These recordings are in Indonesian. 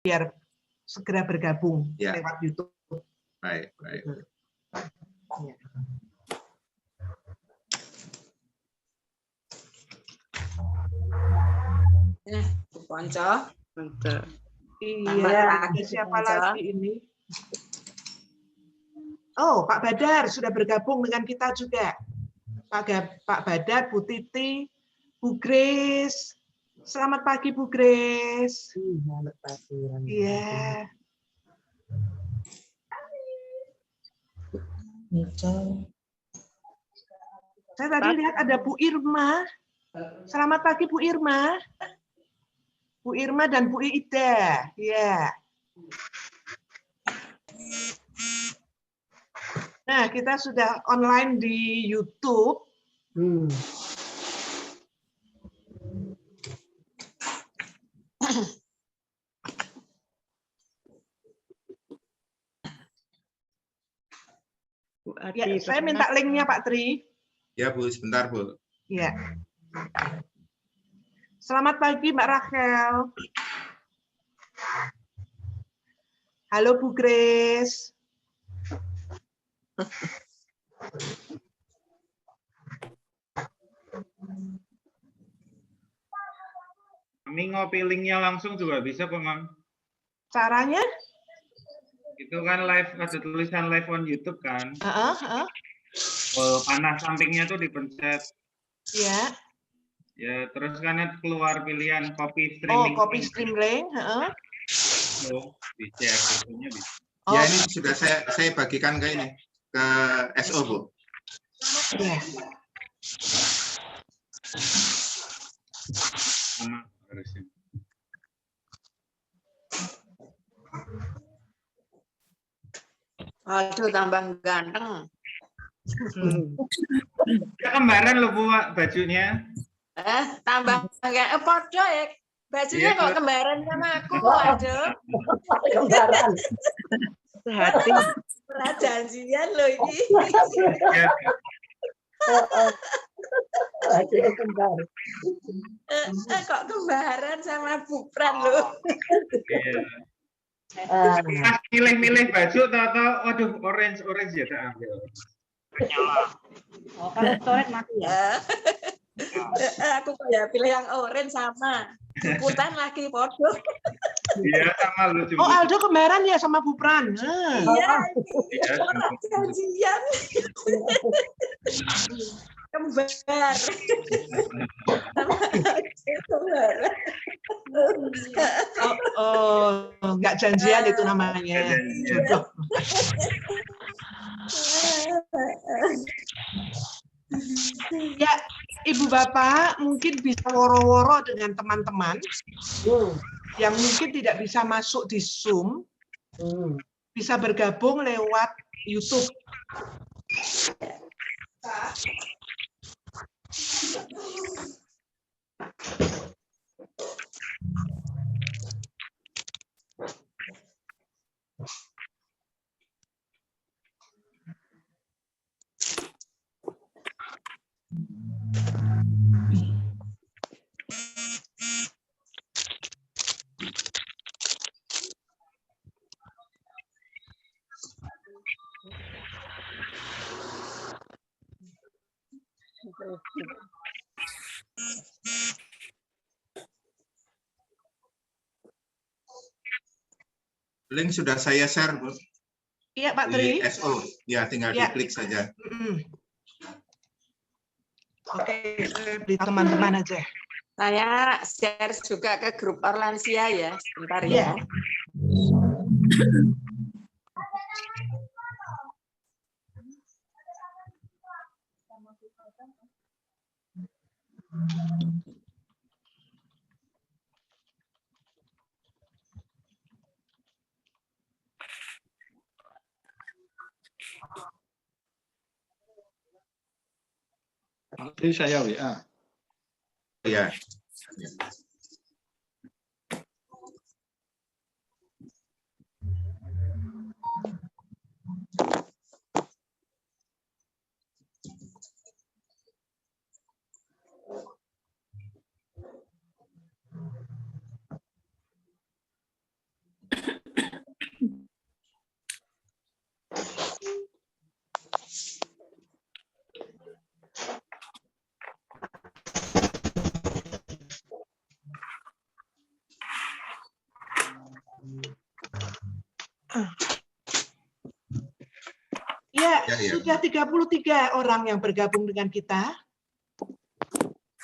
biar segera bergabung lewat YouTube. Baik, baik. Ya. Bu Ponco. Iya, siapa lagi ini? Oh, Pak Badar sudah bergabung dengan kita juga. Pak Badar, Bu Titi, Bu Grace. Selamat pagi, Bu Grace. Selamat pagi. Iya. Saya tadi lihat ada Bu Irma. Selamat pagi, Bu Irma. Bu Irma dan Bu Ida. Ya. Nah, kita sudah online di YouTube. Ya, saya minta linknya Pak Tri. Ya Bu, sebentar Bu. Ya. Selamat pagi Mbak Rachel. Halo Bu Grace. Kami ngopi linknya langsung juga bisa kok, Mam. Caranya? Itu kan live, ada tulisan live on YouTube kan. Panah sampingnya tuh dipencet. Iya. Ya, terus kan keluar pilihan copy Oh, streaming. copy stream link. Oh, di-share itunya bisa. Ya, ini sudah saya bagikan ke ini, ke SO, Bu. Ya. Aduh, tambah ganteng. Ya, kembaran loh Bu bajunya. Tambah ganteng. Podo ya. Bajunya kok kembaran sama aku. Aduh. Kembaran. Hati. Pernah janjian loh ini. Kok kembaran sama Bupran loh. Milih-milih baju atau aduh orange ya tak ambil. Oh, kalau orange mati ya. Aku kayak pilih yang orange sama. Jemputan lagi podo. Iya sama lu jemput. Oh, Aldo kembaran ya sama Bupran. Iya, orang janjian. Kembar. Nggak janjian itu namanya. Jodoh. Ya, Ibu Bapak mungkin bisa woro-woro dengan teman-teman yang mungkin tidak bisa masuk di Zoom, bisa bergabung lewat YouTube. Link sudah saya share, Bu. Iya, Pak Tri. Di SO. Ya, tinggal diklik saja. Oke, beri teman-teman aja. Saya share juga ke grup Orlansia ya, sebentar ya. Nanti saya WA. Iya. Ya, Ya, ya. sudah 33 orang yang bergabung dengan kita.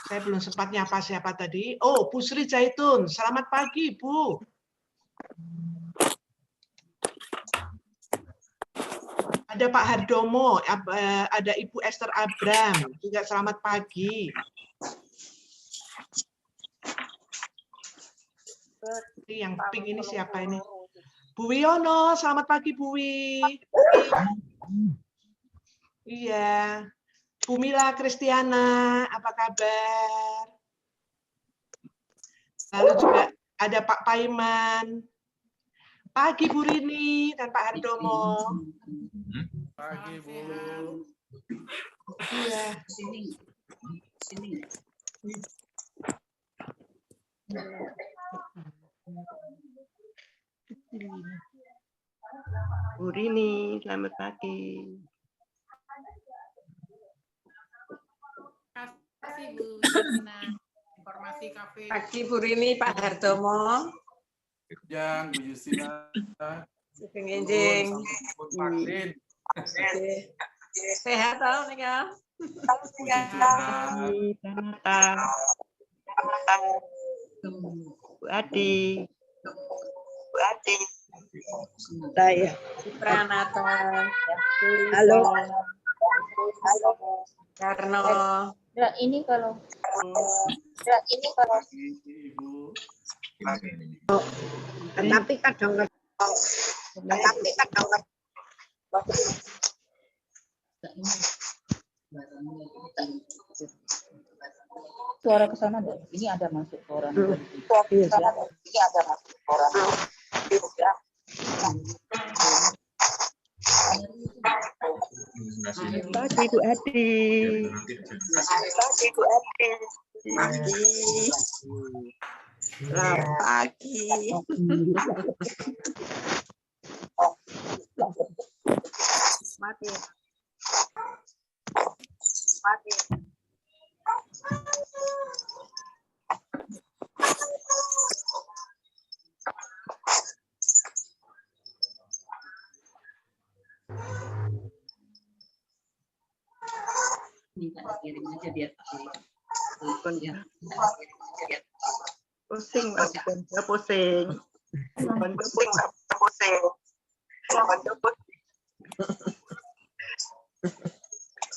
Saya belum sempat nyapa siapa tadi. Oh, Bu Sri Zaitun. Selamat pagi, Bu. Ada Pak Hardomo, ada Ibu Esther Abram. Juga selamat pagi. Yang pink ini siapa ini? Bu Wiono, selamat pagi Bu Wi. Iya. Bu Mila Kristiana, apa kabar? Lalu juga ada Pak Paiman. Pagi Bu Rini dan Pak Hardomo. Pagi, Bu. Iya. Bu Rini, selamat pagi. Terima kasih Bu Justina. Informasi kafe. Pagi Bu Rini, Pak Hardomo. Yang Bu Justina. Sugeng enjing. Vaksin. Sehat tau nih ya. Bu Adi. Saya. Pranata. Halo. Karno. Ya, ini kalau Ibu. Tapi kadang-kadang suara ke sana deh. Ini ada masuk suara. iya, Ini ada masuk suara. Pagi Bu Adi. Selamat pagi. Mati. Minta kirim aja biar Pusing, Mas. Pusing.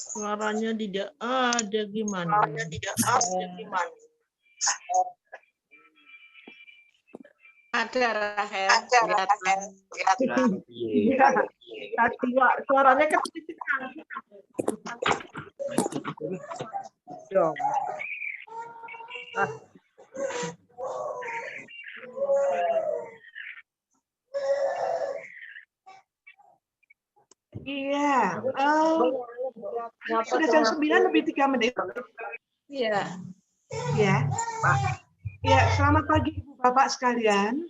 Suaranya tidak ada gimana? Ada Rahel. Kelihatan. Tadi suaranya kecil sekali. Iya, sudah jam 9 lebih 3 menit. Iya. Ya, ya, selamat pagi Ibu Bapak sekalian.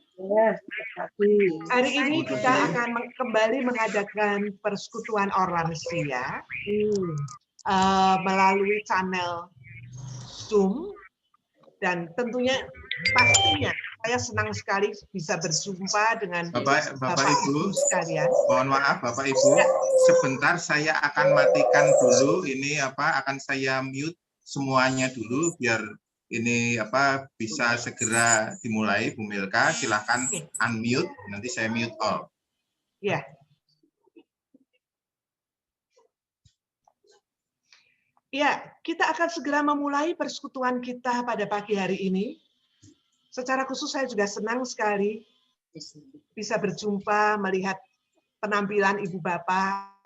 Hari ini kita akan kembali mengadakan persekutuan Orlansia melalui channel Zoom, dan tentunya pastinya saya senang sekali bisa berjumpa dengan Bapak Ibu sekalian. Mohon maaf Bapak Ibu, sebentar saya akan matikan dulu ini akan saya mute semuanya dulu biar ini bisa segera dimulai. Bu Milka, silahkan unmute, nanti saya mute all. Ya. Ya, kita akan segera memulai persekutuan kita pada pagi hari ini. Secara khusus saya juga senang sekali bisa berjumpa, melihat penampilan Ibu Bapak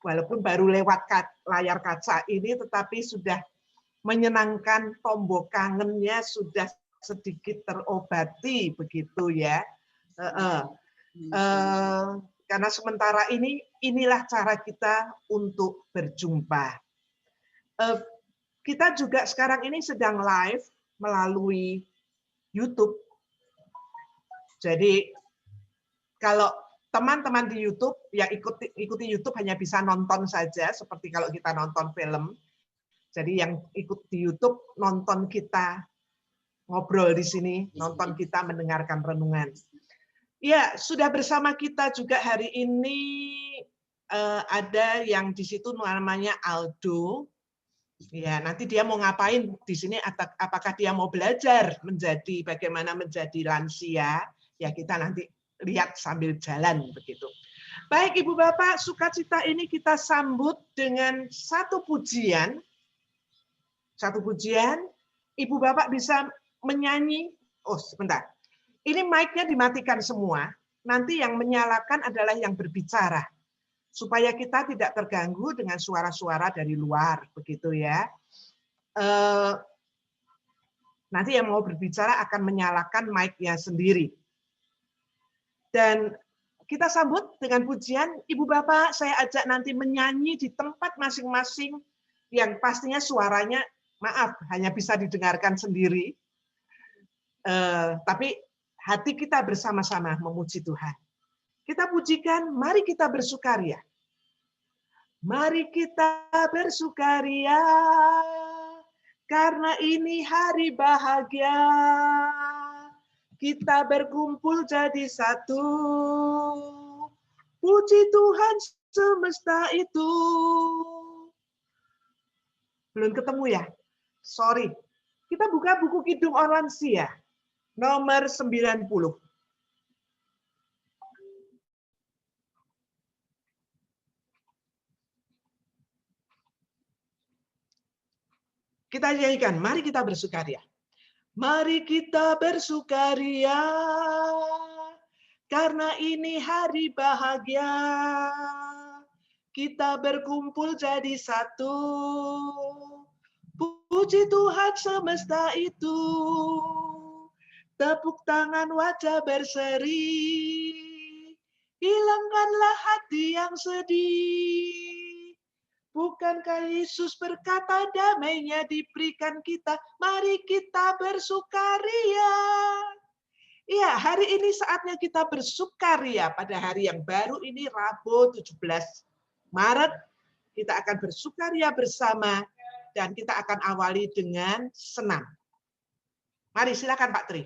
walaupun baru lewat layar kaca ini, tetapi sudah menyenangkan, tombok kangennya sudah sedikit terobati, begitu ya. Karena sementara inilah cara kita untuk berjumpa. Kita juga sekarang ini sedang live melalui YouTube. Jadi kalau teman-teman di YouTube yang ikuti YouTube hanya bisa nonton saja, seperti kalau kita nonton film. Jadi yang ikut di YouTube nonton kita ngobrol di sini, nonton kita mendengarkan renungan. Ya, sudah bersama kita juga hari ini ada yang di situ namanya Aldo. Ya, nanti dia mau ngapain di sini? Apakah dia mau belajar bagaimana menjadi lansia? Ya, kita nanti lihat sambil jalan begitu. Baik, Ibu Bapak, sukacita ini kita sambut dengan satu pujian. Satu pujian, Ibu Bapak bisa menyanyi. Oh, sebentar. Ini mic-nya dimatikan semua. Nanti yang menyalakan adalah yang berbicara. Supaya kita tidak terganggu dengan suara-suara dari luar, begitu ya. Nanti yang mau berbicara akan menyalakan mic-nya sendiri. Dan kita sambut dengan pujian, Ibu Bapak, saya ajak nanti menyanyi di tempat masing-masing yang pastinya suaranya, maaf, hanya bisa didengarkan sendiri. Tapi hati kita bersama-sama memuji Tuhan. Kita pujikan, mari kita bersukaria. Mari kita bersukaria, karena ini hari bahagia. Kita berkumpul jadi satu. Puji Tuhan semesta itu. Belum ketemu ya? Sorry. Kita buka buku Kidung Orlansia. Nomor 90. Kita nyanyikan, mari kita bersukaria. Mari kita bersukaria, karena ini hari bahagia. Kita berkumpul jadi satu. Puji Tuhan semesta itu. Tepuk tangan wajah berseri. Hilangkanlah hati yang sedih. Bukankah Yesus berkata damai-Nya diberikan kita? Mari kita bersukaria. Iya, hari ini saatnya kita bersukaria pada hari yang baru ini, Rabu 17 Maret. Kita akan bersukaria bersama dan kita akan awali dengan senam. Mari silakan Pak Tri.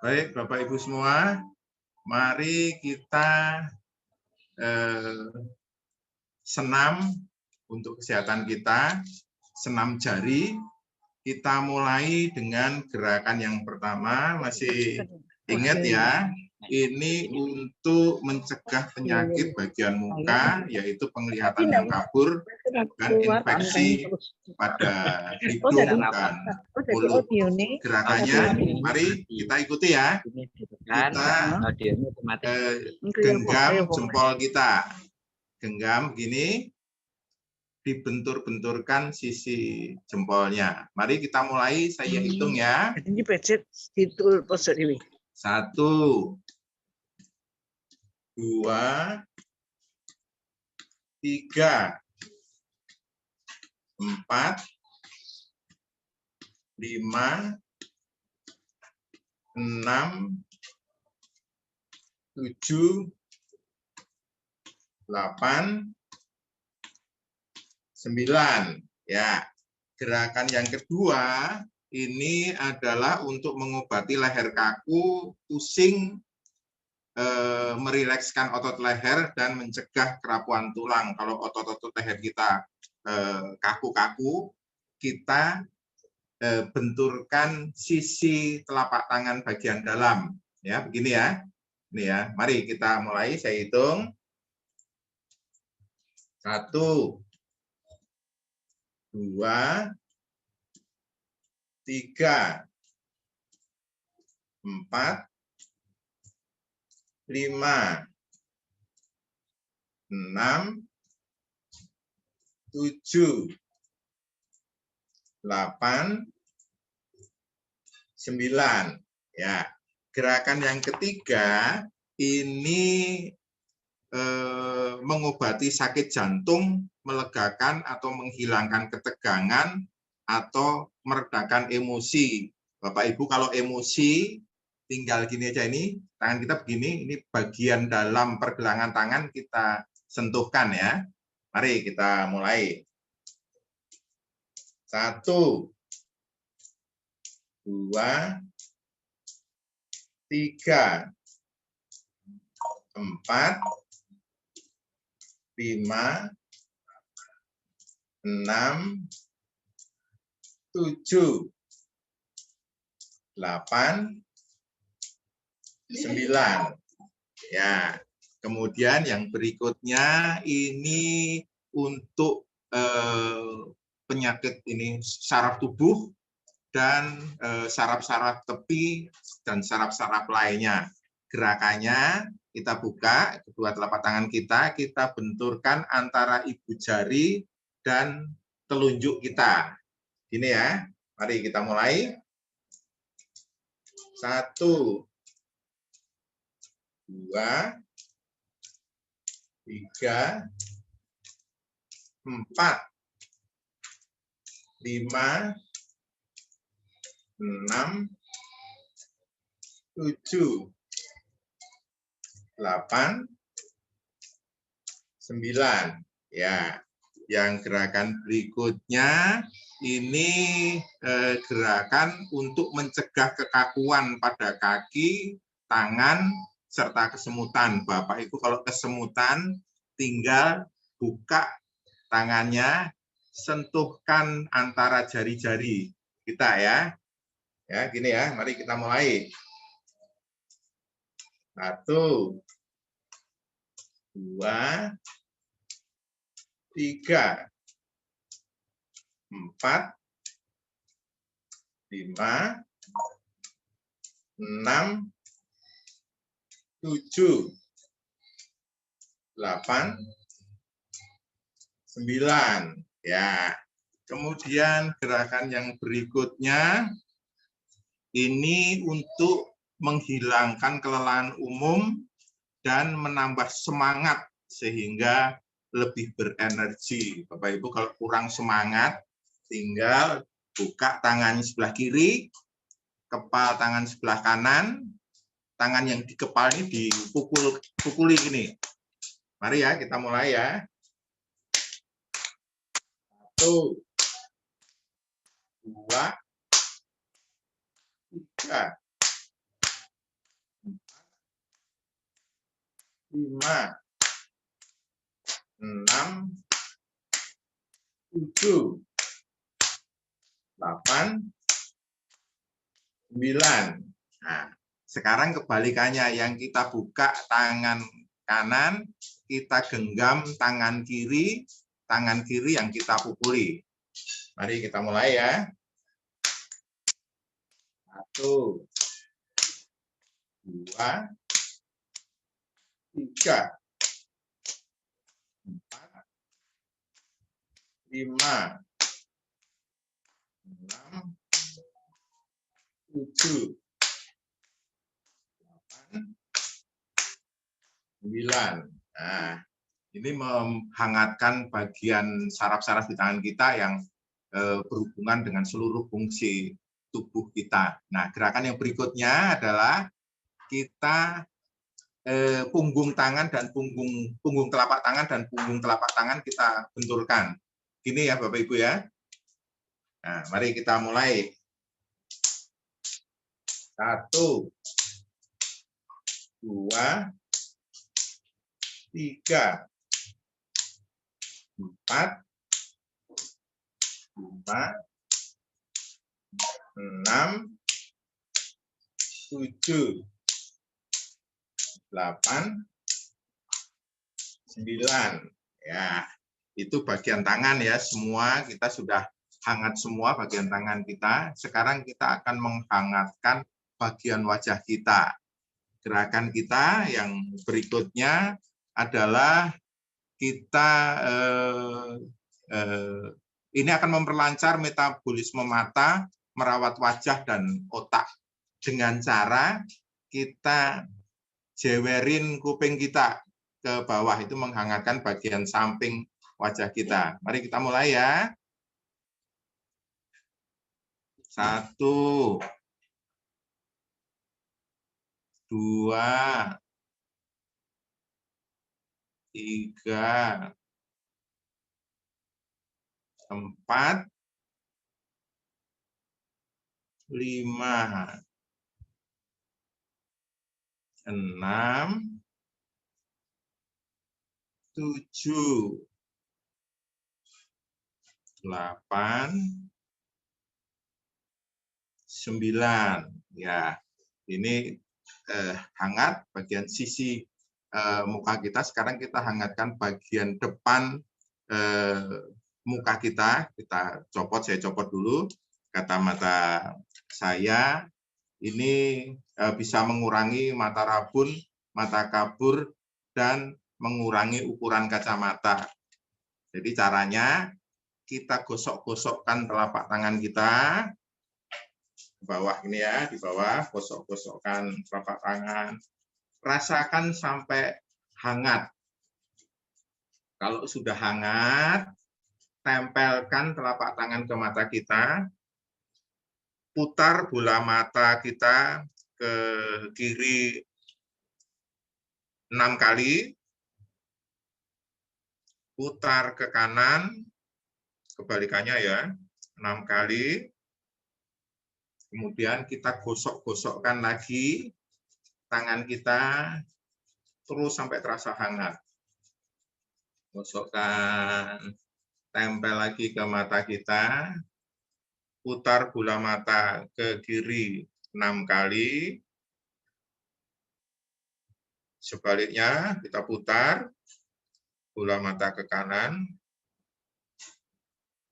Baik, Bapak Ibu semua, mari kita senam untuk kesehatan kita, senam jari. Kita mulai dengan gerakan yang pertama, masih ingat ya, ini untuk mencegah penyakit bagian muka, yaitu penglihatan yang kabur, dan infeksi pada hidung dan mulut. Gerakannya, mari kita ikuti ya. Kita genggam jempol kita. Genggam begini, dibentur-benturkan sisi jempolnya. Mari kita mulai, saya hitung ya. 1, 2, 3, 4, 5, 6, 7, 8, 9. Ya, gerakan yang kedua ini adalah untuk mengobati leher kaku, pusing, merilekskan otot leher dan mencegah kerapuan tulang. Kalau otot-otot leher kita kaku-kaku, kita benturkan sisi telapak tangan bagian dalam. Ya, begini ya. Ini ya. Mari kita mulai. Saya hitung. 1, 2, 3, 4, 5, 6, 7, 8, 9. Ya, gerakan yang ketiga ini mengobati sakit jantung, melegakan atau menghilangkan ketegangan atau meredakan emosi. Bapak Ibu kalau emosi tinggal gini aja, ini tangan kita begini, ini bagian dalam pergelangan tangan kita sentuhkan ya. Mari kita mulai. 1, 2, 3, 4, 5, 6, 7, 8, 9. Ya, kemudian yang berikutnya ini untuk penyakit ini saraf tubuh dan saraf-saraf tepi dan saraf-saraf lainnya. Gerakannya kita buka kedua telapak tangan kita benturkan antara ibu jari dan telunjuk kita. Gini ya, mari kita mulai. 1, 2, 3, 4, 5, 6, 7, 8, 9. Ya, yang gerakan berikutnya ini gerakan untuk mencegah kekakuan pada kaki, tangan, serta kesemutan. Bapak Ibu kalau kesemutan tinggal buka tangannya, sentuhkan antara jari-jari kita ya. Ya, gini ya. Mari kita mulai. 1, 2, 3, 4, 5, 6, 7, 8, 9. Ya. Kemudian gerakan yang berikutnya ini untuk menghilangkan kelelahan umum dan menambah semangat sehingga lebih berenergi. Bapak Ibu kalau kurang semangat tinggal buka tangan sebelah kiri, kepal tangan sebelah kanan, tangan yang di kepal ini dipukuli gini. Mari ya kita mulai ya. 1, 2, 3, 5, 6, 7, 8, 9. Nah, sekarang kebalikannya, yang kita buka tangan kanan, kita genggam tangan kiri yang kita pukuli. Mari kita mulai ya. 1, 2, 3, 4, 5, 6, 7, 8, 9. Nah, ini menghangatkan bagian saraf-saraf di tangan kita yang berhubungan dengan seluruh fungsi tubuh kita. Nah, gerakan yang berikutnya adalah kita punggung tangan dan punggung telapak tangan dan punggung telapak tangan kita benturkan. Gini ya Bapak Ibu ya. Nah, mari kita mulai. 1, 2, 3, 4, 5, 6, 7, 8, 9. Ya, itu bagian tangan ya, semua kita sudah hangat semua bagian tangan kita. Sekarang kita akan menghangatkan bagian wajah kita. Gerakan kita yang berikutnya adalah kita ini akan memperlancar metabolisme mata, merawat wajah dan otak dengan cara kita jewerin kuping kita ke bawah, itu menghangatkan bagian samping wajah kita. Mari kita mulai ya. 1, 2, 3, 4, 5, 6, 7, 8, 9. Ya, ini hangat bagian sisi muka kita. Sekarang kita hangatkan bagian depan muka kita. Kita copot, saya copot dulu kacamata saya. Ini bisa mengurangi mata rabun, mata kabur, dan mengurangi ukuran kacamata. Jadi caranya kita gosok-gosokkan telapak tangan kita. Bawah ini ya, di bawah, gosok-gosokkan telapak tangan. Rasakan sampai hangat. Kalau sudah hangat, tempelkan telapak tangan ke mata kita, putar bola mata kita ke kiri 6 kali, putar ke kanan, kebalikannya ya, 6 kali, kemudian kita gosok-gosokkan lagi tangan kita terus sampai terasa hangat. Gosokkan, tempel lagi ke mata kita, putar bola mata ke kiri 6 kali, sebaliknya kita putar bola mata ke kanan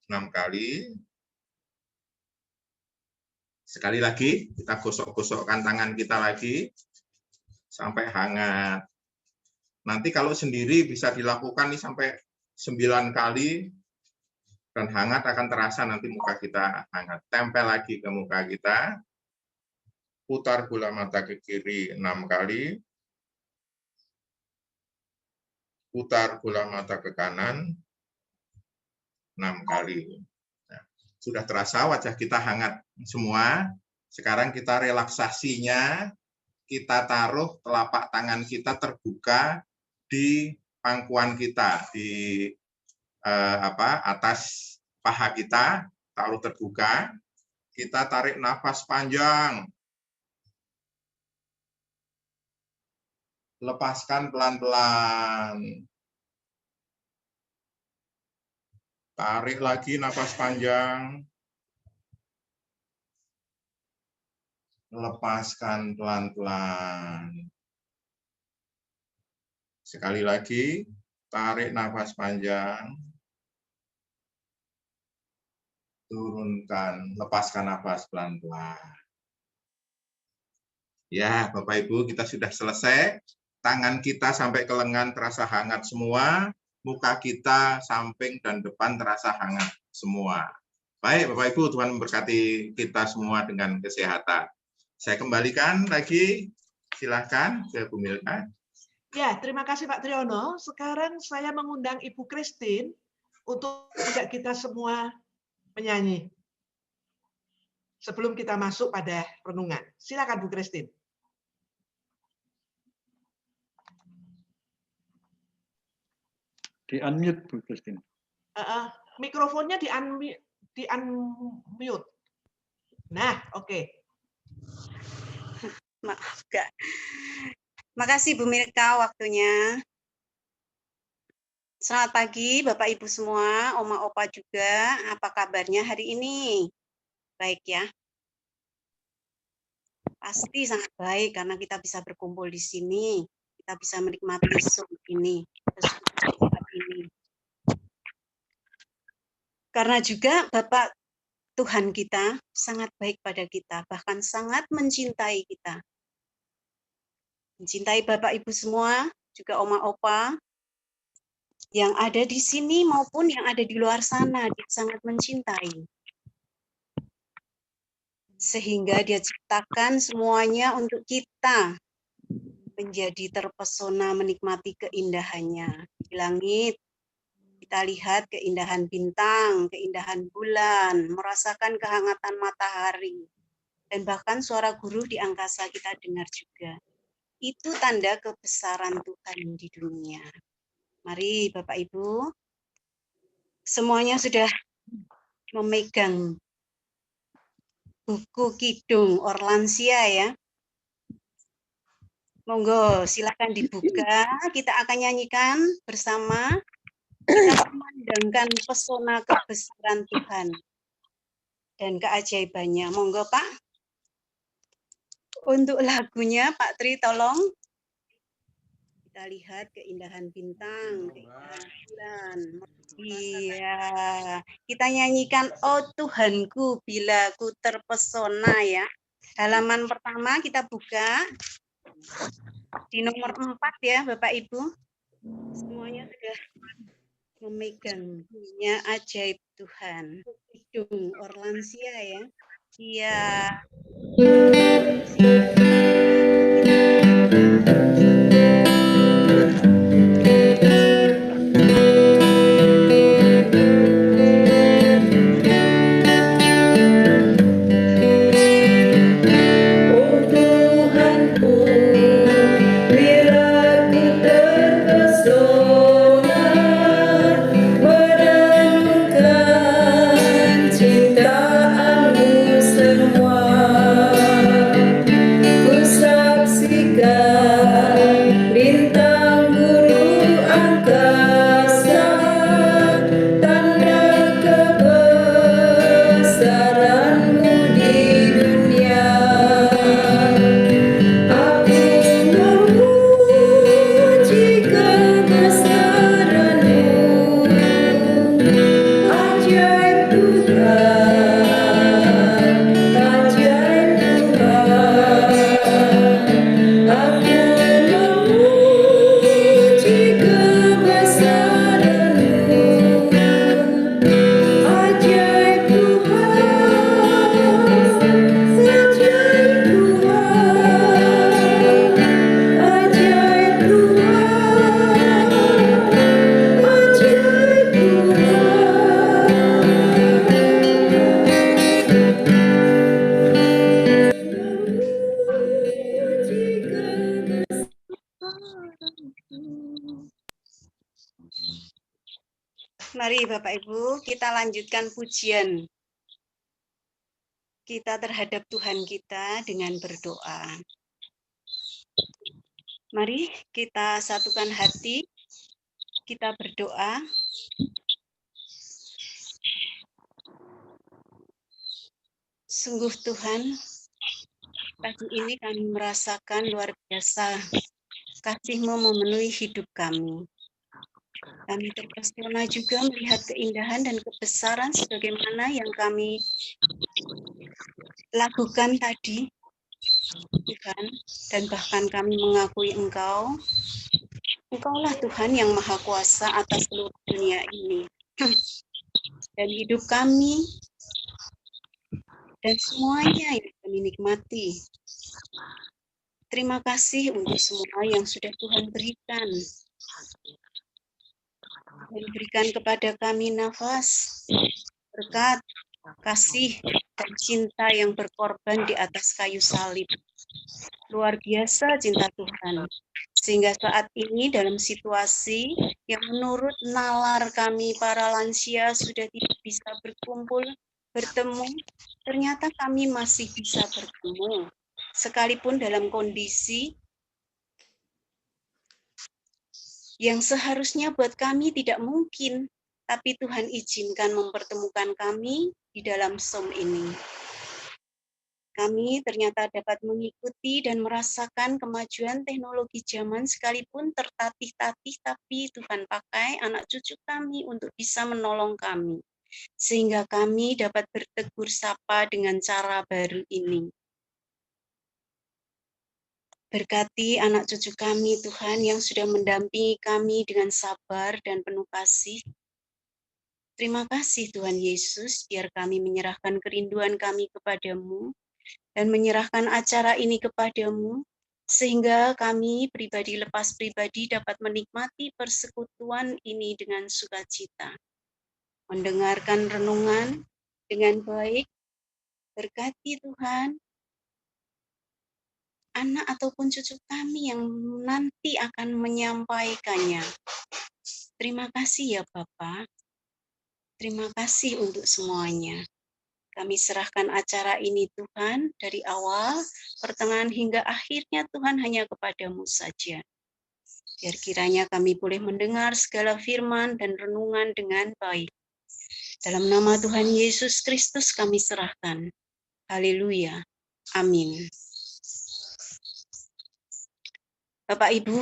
6 kali. Sekali lagi, kita gosok-gosokkan tangan kita lagi sampai hangat. Nanti kalau sendiri bisa dilakukan nih sampai 9 kali, dan hangat akan terasa nanti muka kita hangat. Tempel lagi ke muka kita, putar bola mata ke kiri 6 kali, putar bola mata ke kanan 6 kali. Nah, sudah terasa wajah kita hangat semua. Sekarang kita relaksasinya, kita taruh telapak tangan kita terbuka di pangkuan kita, di atas paha kita, taruh terbuka. Kita tarik nafas panjang. Lepaskan pelan-pelan. Tarik lagi nafas panjang. Lepaskan pelan-pelan. Sekali lagi, tarik nafas panjang. Turunkan, lepaskan nafas pelan-pelan. Ya, Bapak Ibu, kita sudah selesai. Tangan kita sampai ke lengan terasa hangat semua. Muka kita, samping, dan depan terasa hangat semua. Baik, Bapak Ibu, Tuhan memberkati kita semua dengan kesehatan. Saya kembalikan lagi, silakan ke Bu Milka. Ya, terima kasih Pak Triyono. Sekarang saya mengundang Ibu Christine untuk mengajak kita semua menyanyi sebelum kita masuk pada renungan. Silakan Bu Christine. Di-unmute Bu Christine. Mikrofonnya di-unmute. Nah, oke. Maaf, Kak. Makasih Bu Milka waktunya. Selamat pagi Bapak Ibu semua, Oma Opa juga. Apa kabarnya hari ini? Baik ya. Pasti sangat baik karena kita bisa berkumpul di sini. Kita bisa menikmati Zoom ini. Karena juga Bapak Tuhan kita sangat baik pada kita, bahkan sangat mencintai kita. Mencintai Bapak Ibu semua, juga Oma Opa, yang ada di sini maupun yang ada di luar sana, dia sangat mencintai. Sehingga dia ciptakan semuanya untuk kita menjadi terpesona menikmati keindahannya. Di langit, kita lihat keindahan bintang, keindahan bulan, merasakan kehangatan matahari, dan bahkan suara guru di angkasa kita dengar juga. Itu tanda kebesaran Tuhan di dunia. Mari Bapak Ibu, semuanya sudah memegang buku Kidung Orlansia ya. Monggo silakan dibuka, kita akan nyanyikan bersama, kita memandangkan pesona kebesaran Tuhan dan keajaibannya. Monggo Pak. Untuk lagunya Pak Tri tolong. Kita lihat keindahan bintang, keindahan bulan. Iya, kita nyanyikan Oh Tuhanku bila ku terpesona ya. Halaman pertama kita buka. Di nomor 4 ya Bapak Ibu. Semuanya sudah memegang punya ajaib Tuhan. Kidung Orlansia ya. Iya. Mari Bapak Ibu, kita lanjutkan pujian kita terhadap Tuhan kita dengan berdoa. Mari kita satukan hati, kita berdoa. Sungguh Tuhan, pagi ini kami merasakan luar biasa kasih-Mu memenuhi hidup kami. Kami terpesona juga melihat keindahan dan kebesaran sebagaimana yang kami lakukan tadi, Tuhan, dan bahkan kami mengakui Engkaulah Tuhan yang Maha Kuasa atas seluruh dunia ini. Dan hidup kami dan semuanya yang kami nikmati. Terima kasih untuk semua yang sudah Tuhan berikan. Dan berikan kepada kami nafas, berkat, kasih, dan cinta yang berkorban di atas kayu salib. Luar biasa cinta Tuhan. Sehingga saat ini dalam situasi yang menurut nalar kami para lansia sudah tidak bisa berkumpul, bertemu, ternyata kami masih bisa bertemu. Sekalipun dalam kondisi yang seharusnya buat kami tidak mungkin, tapi Tuhan izinkan mempertemukan kami di dalam Zoom ini. Kami ternyata dapat mengikuti dan merasakan kemajuan teknologi zaman sekalipun tertatih-tatih, tapi Tuhan pakai anak cucu kami untuk bisa menolong kami. Sehingga kami dapat bertegur sapa dengan cara baru ini. Berkati anak cucu kami, Tuhan, yang sudah mendampingi kami dengan sabar dan penuh kasih. Terima kasih, Tuhan Yesus, biar kami menyerahkan kerinduan kami kepadamu dan menyerahkan acara ini kepadamu, sehingga kami pribadi lepas pribadi dapat menikmati persekutuan ini dengan sukacita. Mendengarkan renungan dengan baik, berkati Tuhan, anak ataupun cucu kami yang nanti akan menyampaikannya. Terima kasih ya Bapa. Terima kasih untuk semuanya. Kami serahkan acara ini Tuhan, dari awal, pertengahan hingga akhirnya Tuhan hanya kepadamu saja. Biar kiranya kami boleh mendengar segala firman dan renungan dengan baik. Dalam nama Tuhan Yesus Kristus kami serahkan. Haleluya. Amin. Bapak Ibu,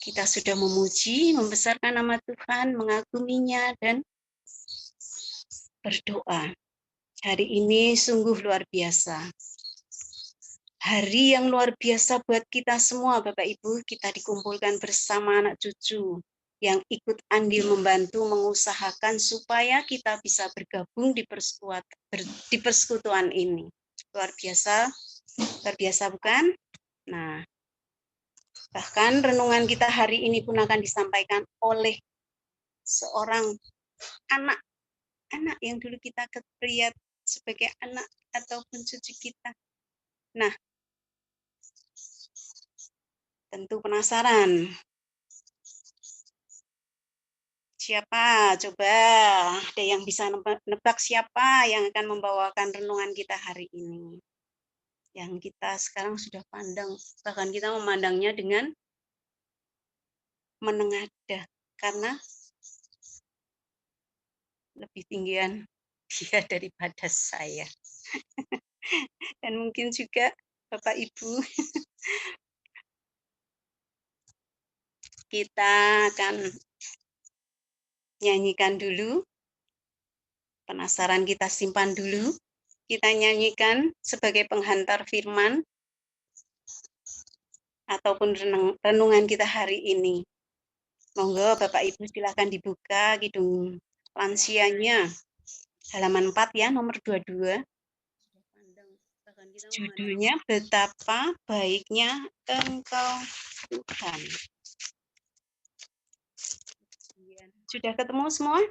kita sudah memuji, membesarkan nama Tuhan, mengaguminya, dan berdoa. Hari ini sungguh luar biasa. Hari yang luar biasa buat kita semua, Bapak Ibu. Kita dikumpulkan bersama anak cucu yang ikut andil membantu mengusahakan supaya kita bisa bergabung di persekutuan ini. Luar biasa bukan? Nah, bahkan renungan kita hari ini pun akan disampaikan oleh seorang anak yang dulu kita lihat sebagai anak ataupun cucu kita. Nah, tentu penasaran. Siapa? Coba ada yang bisa nebak siapa yang akan membawakan renungan kita hari ini. Yang kita sekarang sudah pandang, bahkan kita memandangnya dengan menengadah. Karena lebih tinggian dia daripada saya. Dan mungkin juga Bapak Ibu, kita akan nyanyikan dulu. Penasaran kita simpan dulu. Kita nyanyikan sebagai penghantar firman ataupun renungan kita hari ini. Monggo Bapak Ibu silakan dibuka kidung lansianya. Halaman 4 ya, nomor 22. Judulnya Betapa Baiknya Engkau Tuhan. Sudah ketemu semua?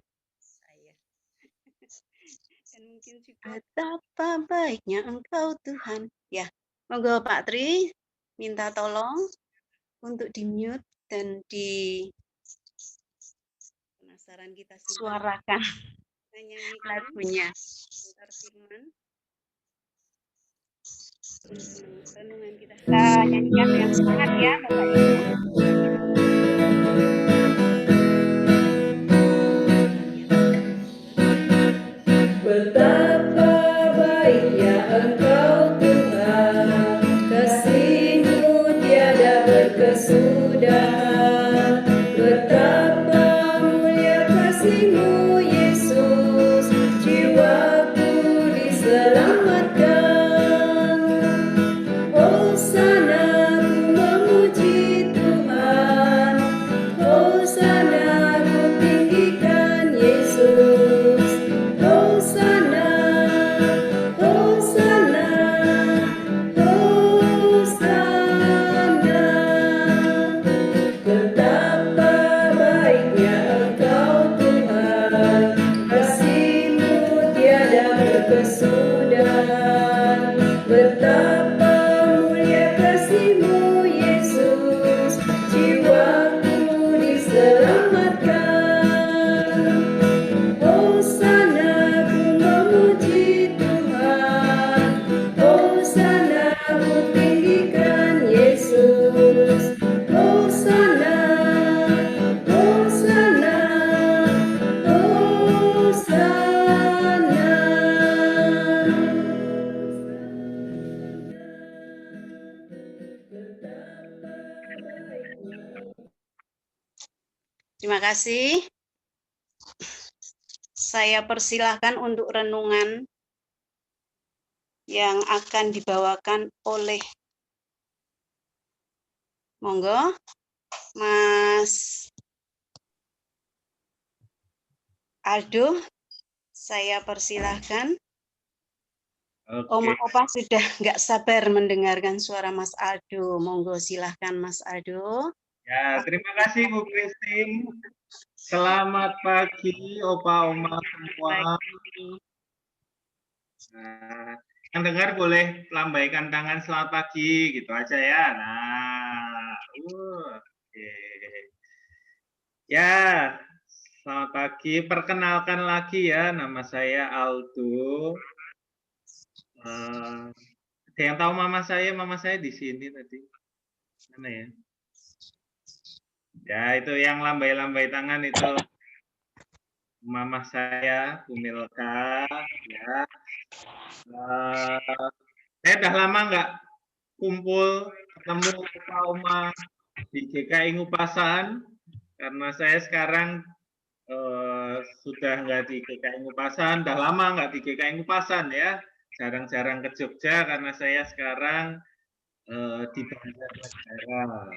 Dan mungkin juga betapa baiknya Engkau Tuhan. Ya, monggo Pak Tri minta tolong untuk di-mute dan di penasaran kita suarakan lagunya. Firman. Renungan kita nyanyikan dengan semangat ya Bapak Ibu. Betapa baiknya Engkau Tuhan, kasih-Mu tiada berkesudahan. Betapa mulia kasih-Mu Yesus, jiwaku diselamatkan. Hosana ku memuji Tuhan, Hosana ku tinggikan Yesus. Hosana, Hosana, Hosana. Betapa baiknya Engkau Tuhan, kasih-Mu tiada berkesudahan. Betapa mulia kasih-Mu Yesus, jiwaku diselamatkan. Hosana ku memuji Tuhan, Hosana ku tinggikan Yesus. Hosana, Hosana, Terima kasih. Saya persilahkan untuk renungan yang akan dibawakan oleh monggo Mas Aldo. Saya persilahkan. Oma Opa sudah nggak sabar mendengarkan suara Mas Aldo. Monggo silahkan Mas Aldo. Ya, terima kasih Bu Christine. Selamat pagi Opa Oma semua. Nah, yang dengar boleh lambaikan tangan selamat pagi gitu aja ya. Nah, oke. Ya, Selamat pagi. Perkenalkan lagi ya, nama saya Aldo. Ada yang tahu mama saya? Mama saya di sini tadi. Mana ya? Ya, itu yang lambai-lambai tangan itu mama saya, Bu Milka. Ya. Saya udah lama nggak kumpul ketemu Opa Oma di GKI Ngupasan karena saya sekarang sudah nggak di GKI Ngupasan, udah lama nggak di GKI Ngupasan ya, jarang-jarang ke Jogja karena saya sekarang di Banjarnegara.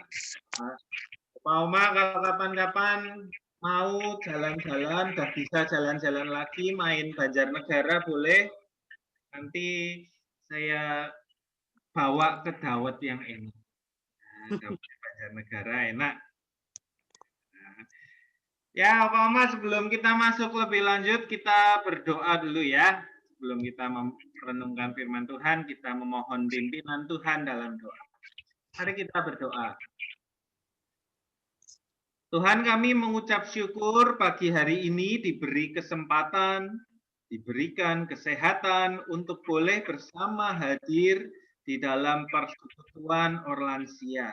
Opa Oma kalau kapan-kapan mau jalan-jalan, udah bisa jalan-jalan lagi, main Banjarnegara boleh. Nanti saya bawa ke dawet yang enak. Dawet Banjarnegara enak. Ya, Pak Oma, sebelum kita masuk lebih lanjut, kita berdoa dulu ya. Sebelum kita merenungkan firman Tuhan, kita memohon pimpinan Tuhan dalam doa. Mari kita berdoa. Tuhan, kami mengucap syukur pagi hari ini diberi kesempatan, diberikan kesehatan untuk boleh bersama hadir di dalam persekutuan Orlansia.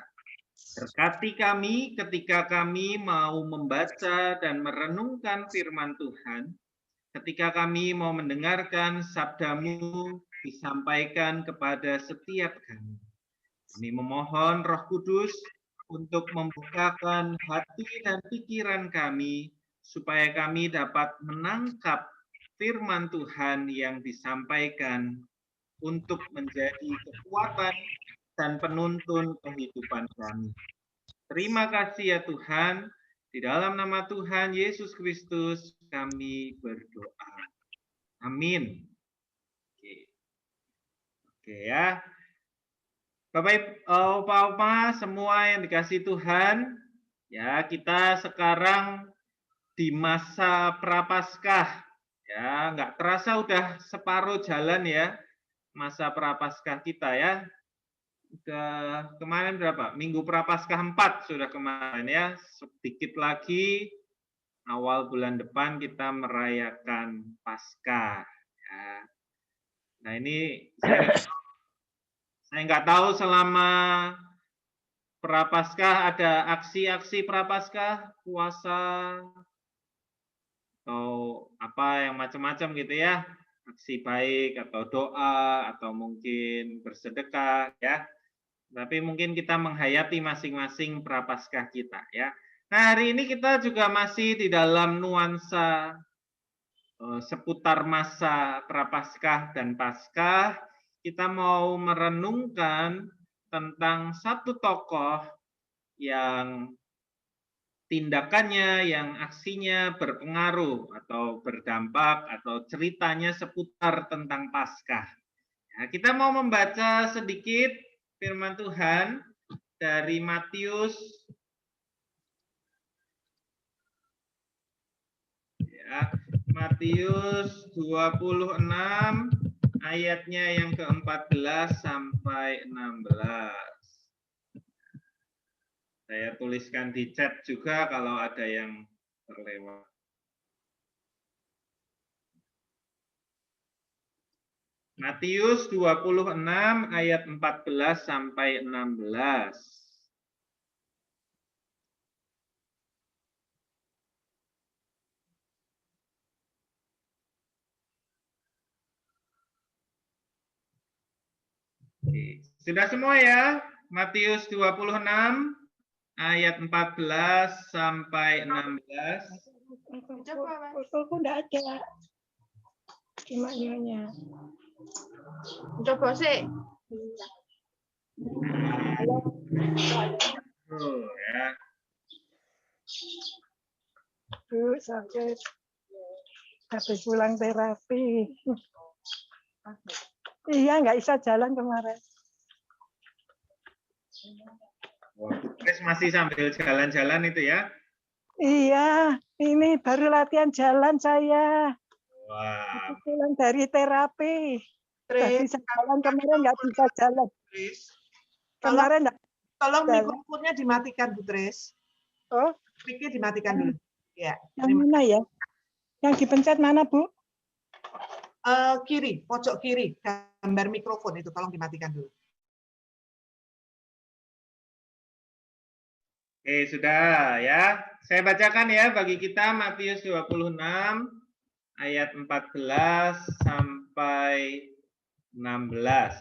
Berkati kami ketika kami mau membaca dan merenungkan firman Tuhan, ketika kami mau mendengarkan sabda-Mu disampaikan kepada setiap kami. Kami memohon Roh Kudus untuk membukakan hati dan pikiran kami, supaya kami dapat menangkap firman Tuhan yang disampaikan untuk menjadi kekuatan dan penuntun kehidupan kami. Terima kasih ya Tuhan, di dalam nama Tuhan Yesus Kristus kami berdoa. Amin. Oke ya. Bapak, Opa-opa, semua yang dikasih Tuhan, ya kita sekarang di masa Prapaskah, ya nggak terasa udah separuh jalan ya masa Prapaskah kita ya. Udah kemarin berapa? Minggu Prapaskah 4 sudah kemarin ya. Sedikit lagi awal bulan depan kita merayakan Paskah. Ya. Nah ini saya nggak tahu selama Prapaskah ada aksi-aksi Prapaskah, puasa atau apa yang macam-macam gitu ya, aksi baik atau doa atau mungkin bersedekah ya. Tapi mungkin kita menghayati masing-masing Prapaskah kita ya. Nah hari ini kita juga masih di dalam nuansa seputar masa Prapaskah dan Paskah. Kita mau merenungkan tentang satu tokoh yang tindakannya, yang aksinya berpengaruh atau berdampak atau ceritanya seputar tentang Paskah. Nah, kita mau membaca sedikit firman Tuhan dari Matius ya, Matius 26 ayatnya yang ke-14 sampai 16. Saya tuliskan di chat juga kalau ada yang terlewat. Matius 26 ayat 14 sampai 16. Oke. Sudah semua ya? Matius 26 ayat 14 sampai 16. Aku enggak ada. Cuma nyonya. Coba sih. Ya. Bu, sampai habis pulang terapi. Iya, nggak bisa jalan kemarin. Chris masih sambil jalan-jalan itu ya? Iya, ini baru latihan jalan saya. Wah. Pulang dari terapi. Nggak bisa jalan, kemarin nggak bisa jalan. Kemarin nggak. Tolong mikrofonnya dimatikan, Bu Tris. Oh, Miknya dimatikan dulu. Ya, Yang mana ya? Yang dipencet mana, Bu? kiri, pojok kiri, gambar mikrofon itu tolong dimatikan dulu. Oke, sudah ya. Saya bacakan ya bagi kita Matius 26 ayat 14 sampai 16.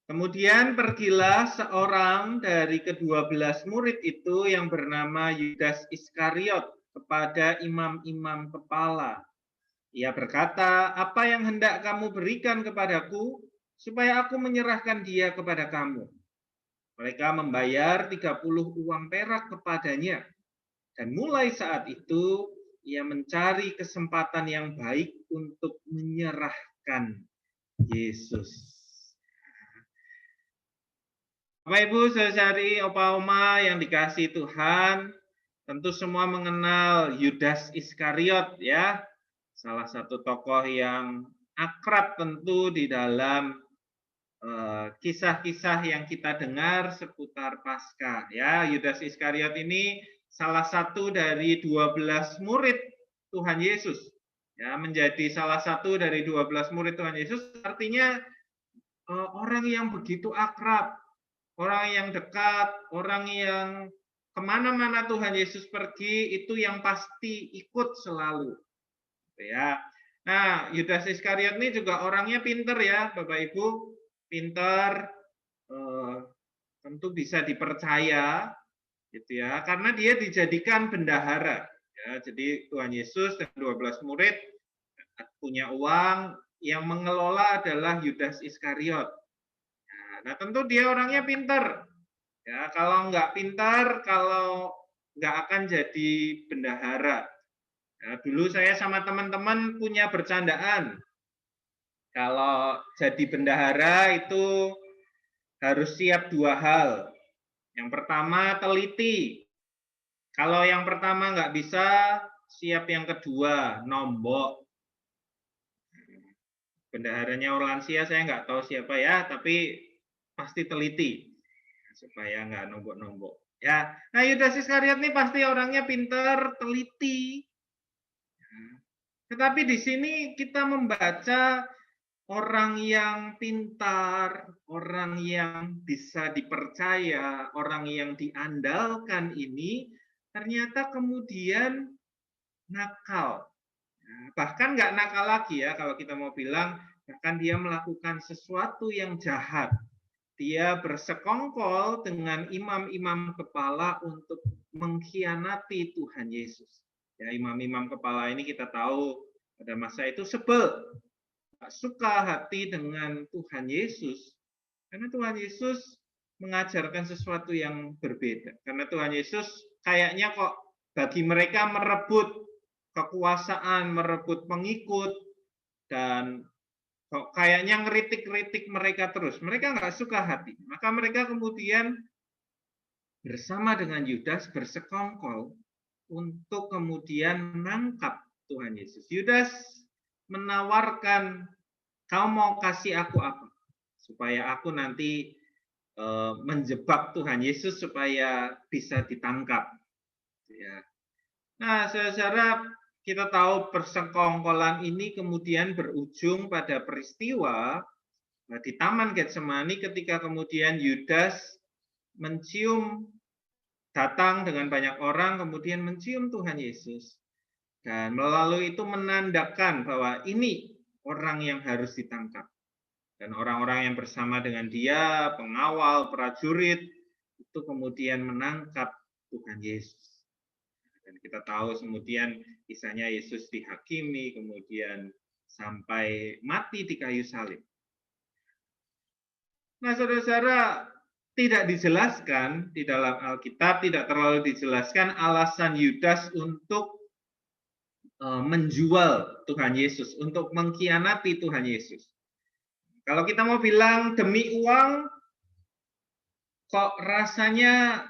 Kemudian pergilah seorang dari ke-12 murid itu yang bernama Yudas Iskariot kepada imam-imam kepala. Ia berkata, "Apa yang hendak kamu berikan kepadaku supaya aku menyerahkan dia kepada kamu?" Mereka membayar 30 uang perak kepadanya. Dan mulai saat itu, ia mencari kesempatan yang baik untuk menyerahkan Yesus. Bapak Ibu, saudari, opa oma yang dikasihi Tuhan, tentu semua mengenal Yudas Iskariot ya. Salah satu tokoh yang akrab tentu di dalam kisah-kisah yang kita dengar seputar Paskah ya. Yudas Iskariot ini salah satu dari 12 murid Tuhan Yesus. Ya, menjadi salah satu dari 12 murid Tuhan Yesus artinya orang yang begitu akrab, orang yang dekat, orang yang kemana-mana Tuhan Yesus pergi itu yang pasti ikut selalu. Ya. Nah, Yudas Iskariot ini juga orangnya pinter ya, Bapak Ibu. Pintar, tentu bisa dipercaya, gitu ya, karena dia dijadikan bendahara. Ya, jadi Tuhan Yesus dan 12 murid punya uang, yang mengelola adalah Yudas Iskariot. Nah, tentu dia orangnya pintar. Ya, kalau nggak pintar, kalau nggak akan jadi bendahara. Ya, dulu saya sama teman-teman punya bercandaan. Kalau jadi bendahara itu harus siap dua hal. Yang pertama teliti. Kalau yang pertama nggak bisa, siap yang kedua, nombok. Bendaharanya orang lansia saya nggak tahu siapa ya, tapi pasti teliti supaya nggak nombok-nombok. Ya, nah Yudas Iskariot ini pasti orangnya pintar, teliti. Tetapi di sini kita membaca orang yang pintar, orang yang bisa dipercaya, orang yang diandalkan ini ternyata kemudian nakal. Bahkan nggak nakal lagi ya kalau kita mau bilang, bahkan dia melakukan sesuatu yang jahat. Dia bersekongkol dengan imam-imam kepala untuk mengkhianati Tuhan Yesus. Ya, imam-imam kepala ini kita tahu pada masa itu sebel, suka hati dengan Tuhan Yesus, karena Tuhan Yesus mengajarkan sesuatu yang berbeda. Karena Tuhan Yesus kayaknya kok bagi mereka merebut kekuasaan, merebut pengikut, dan kok kayaknya ngeritik-kritik mereka terus. Mereka nggak suka hati. Maka mereka kemudian bersama dengan Yudas bersekongkol untuk kemudian menangkap Tuhan Yesus. Yudas menawarkan, kau mau kasih aku apa? Supaya aku nanti menjebak Tuhan Yesus supaya bisa ditangkap. Ya. Nah, saudara, kita tahu persekongkolan ini kemudian berujung pada peristiwa di Taman Getsemani ketika kemudian Yudas datang dengan banyak orang, kemudian mencium Tuhan Yesus. Dan melalui itu menandakan bahwa ini orang yang harus ditangkap. Dan orang-orang yang bersama dengan dia, pengawal, prajurit, itu kemudian menangkap Tuhan Yesus. Dan kita tahu kemudian kisahnya Yesus dihakimi, kemudian sampai mati di kayu salib. Nah, saudara-saudara, tidak dijelaskan di dalam Alkitab, tidak terlalu dijelaskan alasan Yudas untuk menjual Tuhan Yesus, untuk mengkhianati Tuhan Yesus. Kalau kita mau bilang demi uang, kok rasanya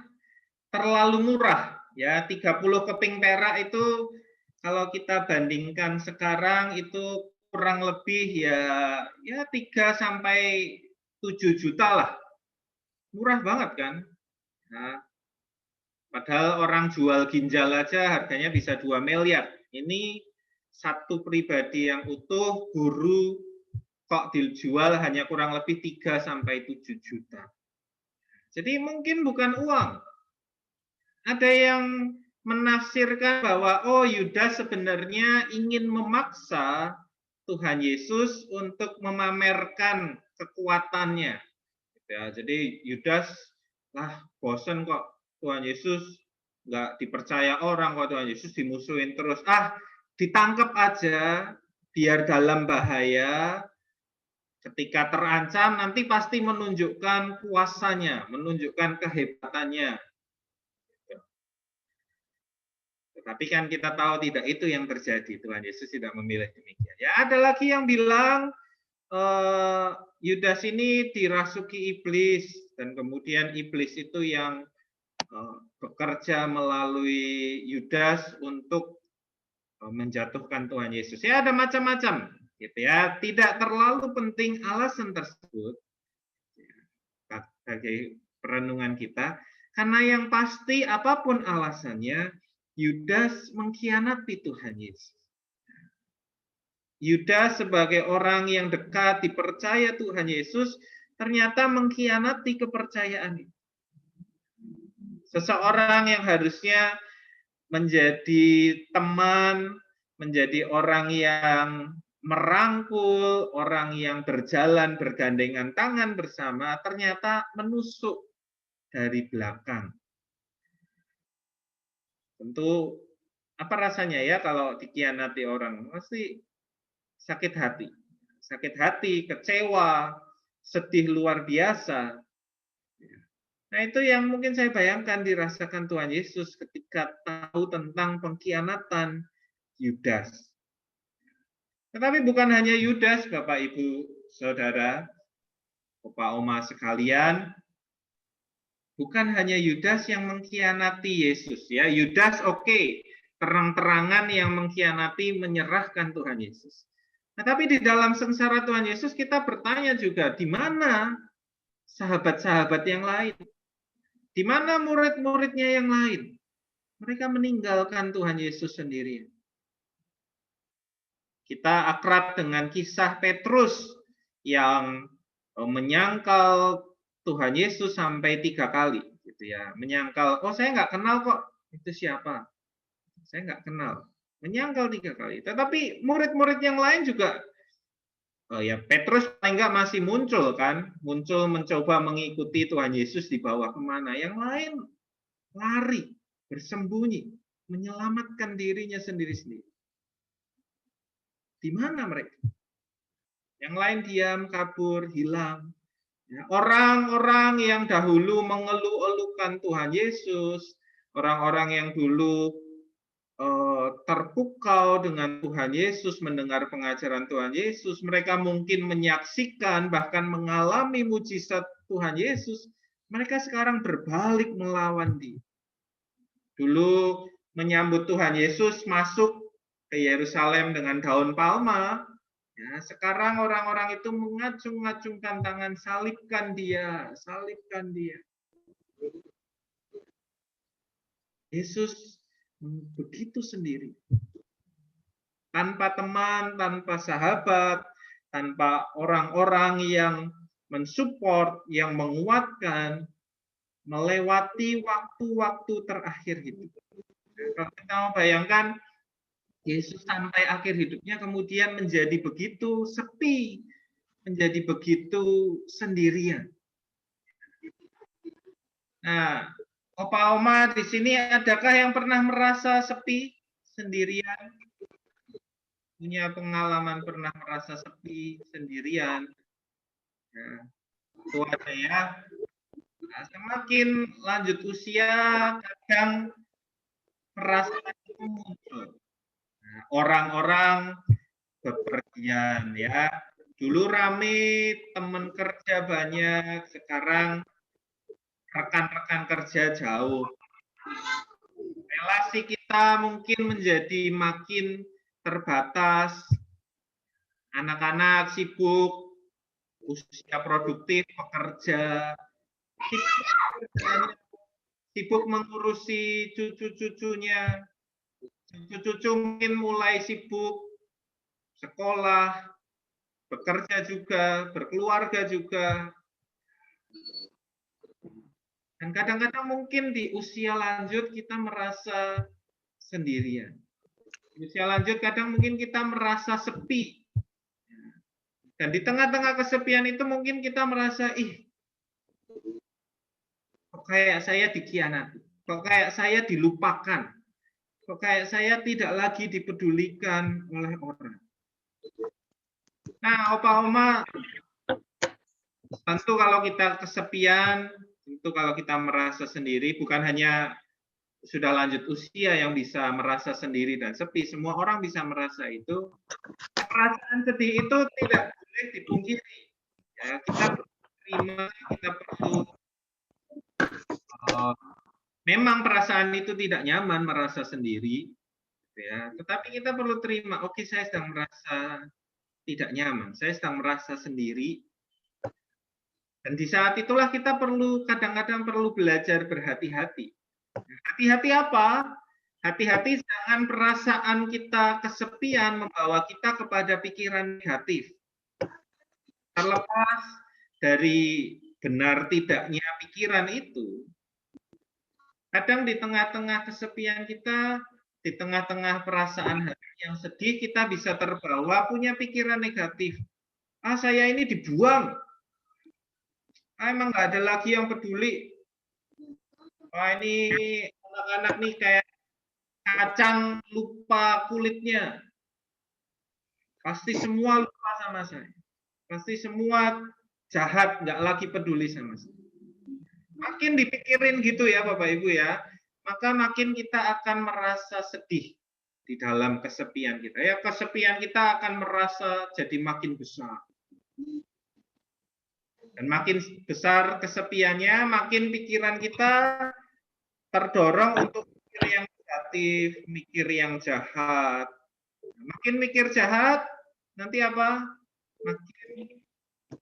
terlalu murah. Ya, 30 keping perak itu kalau kita bandingkan sekarang itu kurang lebih ya 3 sampai 7 juta lah. Murah banget kan? Nah, Padahal orang jual ginjal aja harganya bisa 2 miliar. Ini satu pribadi yang utuh, guru kok dijual hanya kurang lebih 3 sampai 7 juta. Jadi mungkin bukan uang. Ada yang menafsirkan bahwa oh Yudas sebenarnya ingin memaksa Tuhan Yesus untuk memamerkan kekuatannya. Ya, jadi Yudas lah bosan kok Tuhan Yesus nggak dipercaya orang, kok Tuhan Yesus dimusuhin terus. Ditangkap aja biar dalam bahaya. Ketika terancam nanti pasti menunjukkan kuasanya, menunjukkan kehebatannya. Tetapi kan kita tahu tidak itu yang terjadi. Tuhan Yesus tidak memilih demikian. Ya, ada lagi yang bilang Yudas ini dirasuki iblis dan kemudian iblis itu yang bekerja melalui Yudas untuk menjatuhkan Tuhan Yesus. Ya, ada macam-macam, gitu ya. Tidak terlalu penting alasan tersebut bagi perenungan kita, karena yang pasti apapun alasannya, Yudas mengkhianati Tuhan Yesus. Yudas sebagai orang yang dekat, dipercaya Tuhan Yesus, ternyata mengkhianati kepercayaan itu. Seseorang yang harusnya menjadi teman, menjadi orang yang merangkul, orang yang berjalan bergandengan tangan bersama, ternyata menusuk dari belakang. Tentu apa rasanya ya kalau dikhianati orang? Pasti sakit hati, kecewa, sedih luar biasa. Nah, itu yang mungkin saya bayangkan dirasakan Tuhan Yesus ketika tahu tentang pengkhianatan Yudas. Tetapi bukan hanya Yudas, Bapak, Ibu, Saudara, Opa, Oma sekalian, bukan hanya Yudas yang mengkhianati Yesus. Ya, Yudas oke, terang-terangan yang mengkhianati, menyerahkan Tuhan Yesus. Tetapi di dalam sengsara Tuhan Yesus kita bertanya juga, di mana sahabat-sahabat yang lain? Di mana murid-muridnya yang lain? Mereka meninggalkan Tuhan Yesus sendirian. Kita akrab dengan kisah Petrus yang menyangkal Tuhan Yesus sampai 3 kali, gitu ya. Menyangkal, oh saya nggak kenal kok, itu siapa? Saya nggak kenal. Menyangkal 3 kali. Tetapi murid-murid yang lain juga, ya Petrus paling nggak masih muncul kan, muncul mencoba mengikuti Tuhan Yesus di bawah kemana. Yang lain lari, bersembunyi, menyelamatkan dirinya sendiri-sendiri. Di mana mereka? Yang lain diam, kabur, hilang. Orang-orang yang dahulu mengeluh-elukan Tuhan Yesus, orang-orang yang dulu terpukau dengan Tuhan Yesus, mendengar pengajaran Tuhan Yesus, mereka mungkin menyaksikan, bahkan mengalami mujizat Tuhan Yesus, mereka sekarang berbalik melawan Dia. Dulu menyambut Tuhan Yesus masuk ke Yerusalem dengan daun palma, ya, sekarang orang-orang itu mengacung-acungkan tangan, salibkan dia, salibkan dia. Yesus begitu sendiri. Tanpa teman, tanpa sahabat, tanpa orang-orang yang mensupport, yang menguatkan, melewati waktu-waktu terakhir hidup. Kalau kita mau bayangkan, Yesus sampai akhir hidupnya kemudian menjadi begitu sepi, menjadi begitu sendirian. Nah, Opa Oma di sini adakah yang pernah merasa sepi, sendirian? Punya pengalaman pernah merasa sepi, sendirian? Nah, itu ada ya. Nah, semakin lanjut usia, kadang perasaan itu muncul. Orang-orang bepergian ya. Dulu rame, teman kerja banyak, sekarang rekan-rekan kerja jauh. Relasi kita mungkin menjadi makin terbatas. Anak-anak sibuk, usia produktif, pekerja, sibuk mengurusi cucu-cucunya. Cucu-cucu mungkin mulai sibuk sekolah, bekerja juga, berkeluarga juga. Dan kadang-kadang mungkin di usia lanjut kita merasa sendirian. Di usia lanjut kadang mungkin kita merasa sepi. Dan di tengah-tengah kesepian itu mungkin kita merasa, kok kayak saya dikhianati, kok kayak saya dilupakan, kok kayak saya tidak lagi dipedulikan oleh orang. Nah, Opa-Oma, tentu kalau kita kesepian, tentu kalau kita merasa sendiri, bukan hanya sudah lanjut usia yang bisa merasa sendiri dan sepi, semua orang bisa merasa itu. Perasaan sedih itu tidak boleh dipungkiri. Ya, kita perlu terima, kita perlu memang perasaan itu tidak nyaman merasa sendiri, ya. Tetapi kita perlu terima, oke, saya sedang merasa tidak nyaman, saya sedang merasa sendiri. Dan di saat itulah kita perlu kadang-kadang perlu belajar berhati-hati. Hati-hati apa? Hati-hati jangan perasaan kita kesepian membawa kita kepada pikiran negatif. Terlepas dari benar tidaknya pikiran itu, kadang di tengah-tengah kesepian kita, di tengah-tengah perasaan hati yang sedih, kita bisa terbawa punya pikiran negatif. Saya ini dibuang. Emang nggak ada lagi yang peduli. Ini anak-anak nih kayak kacang lupa kulitnya. Pasti semua lupa sama saya. Pasti semua jahat, nggak lagi peduli sama saya. Makin dipikirin gitu ya Bapak Ibu ya, maka makin kita akan merasa sedih di dalam kesepian kita. Ya, kesepian kita akan merasa jadi makin besar. Dan makin besar kesepiannya, makin pikiran kita terdorong untuk mikir yang negatif, mikir yang jahat. Makin mikir jahat, nanti apa? Makin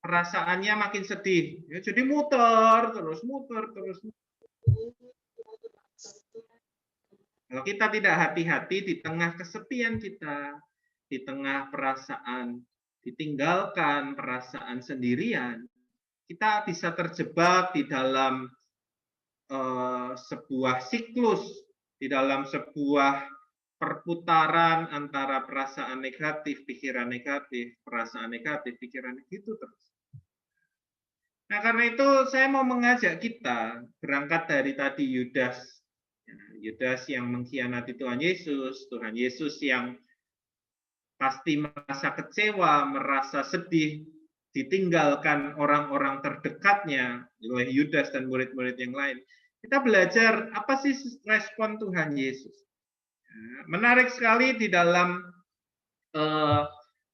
perasaannya makin sedih. Ya, jadi muter terus. Kalau kita tidak hati-hati di tengah kesepian kita, di tengah perasaan ditinggalkan, perasaan sendirian, kita bisa terjebak di dalam sebuah siklus, di dalam sebuah perputaran antara perasaan negatif, pikiran negatif, perasaan negatif, pikiran itu terus. Nah, karena itu saya mau mengajak kita berangkat dari tadi Yudas. Yudas yang mengkhianati Tuhan Yesus yang pasti merasa kecewa, merasa sedih, ditinggalkan orang-orang terdekatnya oleh Yudas dan murid-murid yang lain. Kita belajar apa sih respon Tuhan Yesus. Menarik sekali di dalam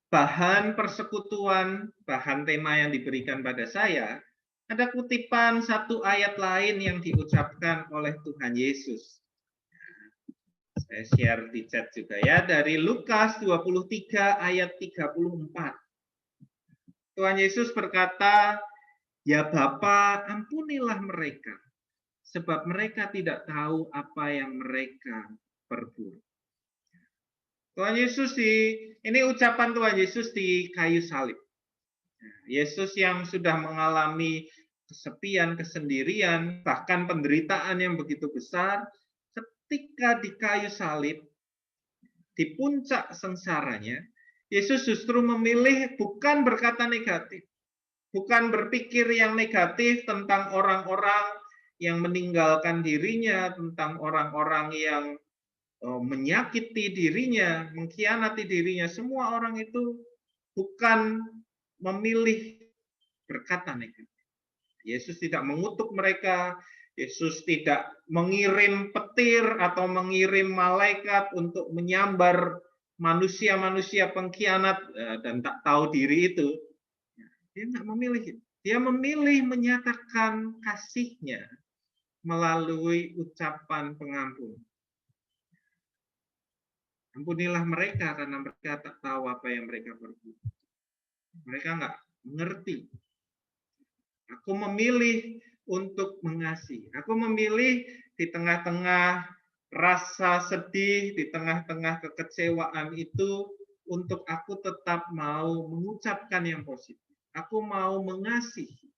bahan persekutuan, bahan tema yang diberikan pada saya, ada kutipan satu ayat lain yang diucapkan oleh Tuhan Yesus. Saya share di chat juga ya, dari Lukas 23 ayat 34. Tuhan Yesus berkata, "Ya Bapa, ampunilah mereka, sebab mereka tidak tahu apa yang mereka perbuat." Tuhan Yesus ini ucapan Tuhan Yesus di kayu salib. Yesus yang sudah mengalami kesepian, kesendirian, bahkan penderitaan yang begitu besar, ketika di kayu salib, di puncak sengsaranya, Yesus justru memilih bukan berkata negatif, bukan berpikir yang negatif tentang orang-orang yang meninggalkan dirinya, tentang orang-orang yang menyakiti dirinya, mengkhianati dirinya. Semua orang itu bukan memilih berkata negatif. Yesus tidak mengutuk mereka, Yesus tidak mengirim petir atau mengirim malaikat untuk menyambar manusia-manusia pengkhianat dan tak tahu diri itu. Dia tidak memilih itu. Dia memilih menyatakan kasih-Nya melalui ucapan pengampun. Ampunilah mereka karena mereka tak tahu apa yang mereka perbuat. Mereka nggak mengerti. Aku memilih untuk mengasihi. Aku memilih di tengah-tengah rasa sedih, di tengah-tengah kekecewaan itu, untuk aku tetap mau mengucapkan yang positif. Aku mau mengasihi.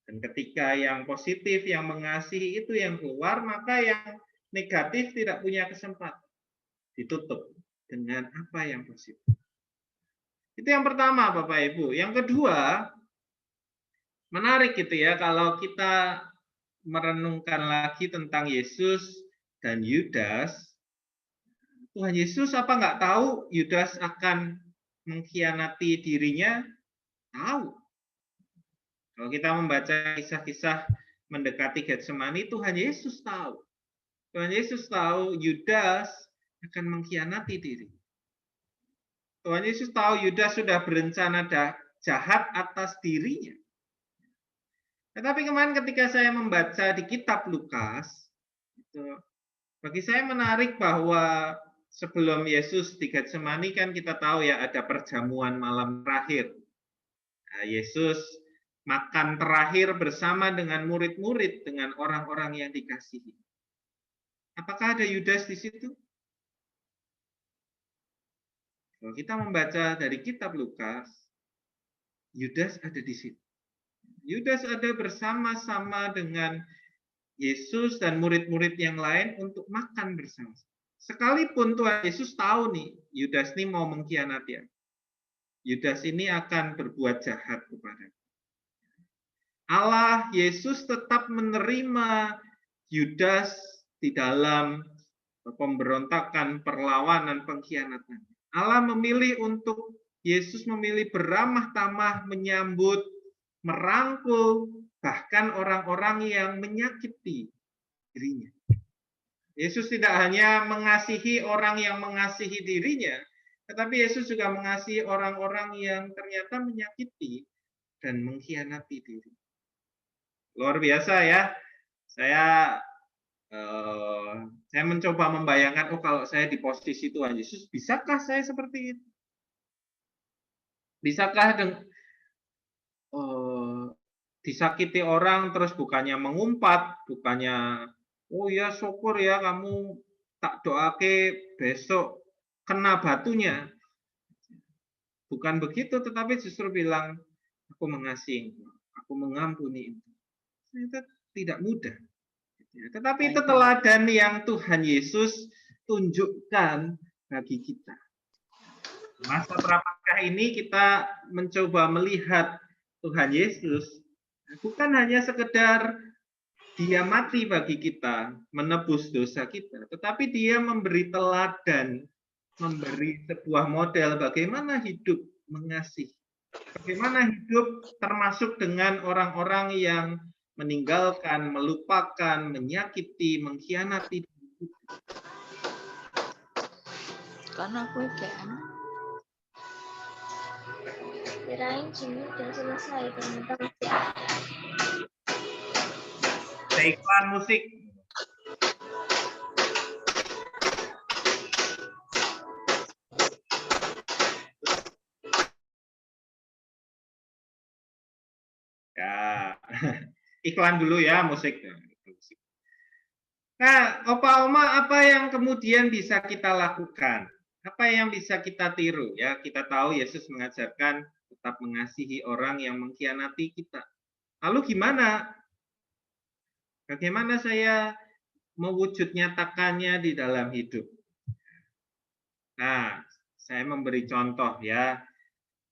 Dan ketika yang positif, yang mengasihi itu yang keluar, maka yang negatif tidak punya kesempatan. Ditutup dengan apa yang positif. Itu yang pertama, Bapak Ibu. Yang kedua, menarik gitu ya, kalau kita merenungkan lagi tentang Yesus dan Yudas. Tuhan Yesus apa nggak tahu Yudas akan mengkhianati dirinya? Tahu. Kalau kita membaca kisah-kisah mendekati Getsemani, Tuhan Yesus tahu. Tuhan Yesus tahu Yudas akan mengkhianati diri. Tuhan Yesus tahu Yudas sudah berencana jahat atas dirinya. Tetapi kemarin ketika saya membaca di kitab Lukas, bagi saya menarik bahwa sebelum Yesus di Getsemani kan kita tahu ya ada perjamuan malam terakhir. Nah, Yesus makan terakhir bersama dengan murid-murid, dengan orang-orang yang dikasihi. Apakah ada Yudas di situ? Kalau kita membaca dari kitab Lukas, Yudas ada di situ. Yudas ada bersama-sama dengan Yesus dan murid-murid yang lain untuk makan bersama. Sekalipun Tuhan Yesus tahu nih, Yudas ini mau mengkhianati. Yudas ini akan berbuat jahat kepada Allah. Yesus tetap menerima Yudas di dalam pemberontakan, perlawanan, pengkhianatan. Allah memilih untuk Yesus memilih beramah tamah menyambut, merangkul, bahkan orang-orang yang menyakiti dirinya. Yesus tidak hanya mengasihi orang yang mengasihi dirinya, tetapi Yesus juga mengasihi orang-orang yang ternyata menyakiti dan mengkhianati diri. Luar biasa ya. Saya mencoba membayangkan, oh kalau saya di posisi Tuhan Yesus, bisakah saya seperti itu? Bisakah disakiti orang terus bukannya mengumpat, bukannya oh ya syukur ya kamu tak doake besok kena batunya. Bukan begitu, tetapi justru bilang aku mengasihi, aku mengampuni itu. Itu tidak mudah. Tetapi itu teladan yang Tuhan Yesus tunjukkan bagi kita. Masa prapaskah ini kita mencoba melihat Tuhan Yesus bukan hanya sekedar dia mati bagi kita, menebus dosa kita, tetapi dia memberi teladan, memberi sebuah model bagaimana hidup mengasihi. Bagaimana hidup termasuk dengan orang-orang yang meninggalkan, melupakan, menyakiti, mengkhianati. Karena aku kan kirain cuma udah selesai, ternyata masih ada. Iklan musik. Ya, iklan dulu ya musik. Nah, Opa Oma, apa yang kemudian bisa kita lakukan? Apa yang bisa kita tiru? Ya, kita tahu Yesus mengajarkan tetap mengasihi orang yang mengkhianati kita. Lalu gimana? Bagaimana saya mewujud nyatakannya di dalam hidup? Nah, saya memberi contoh ya.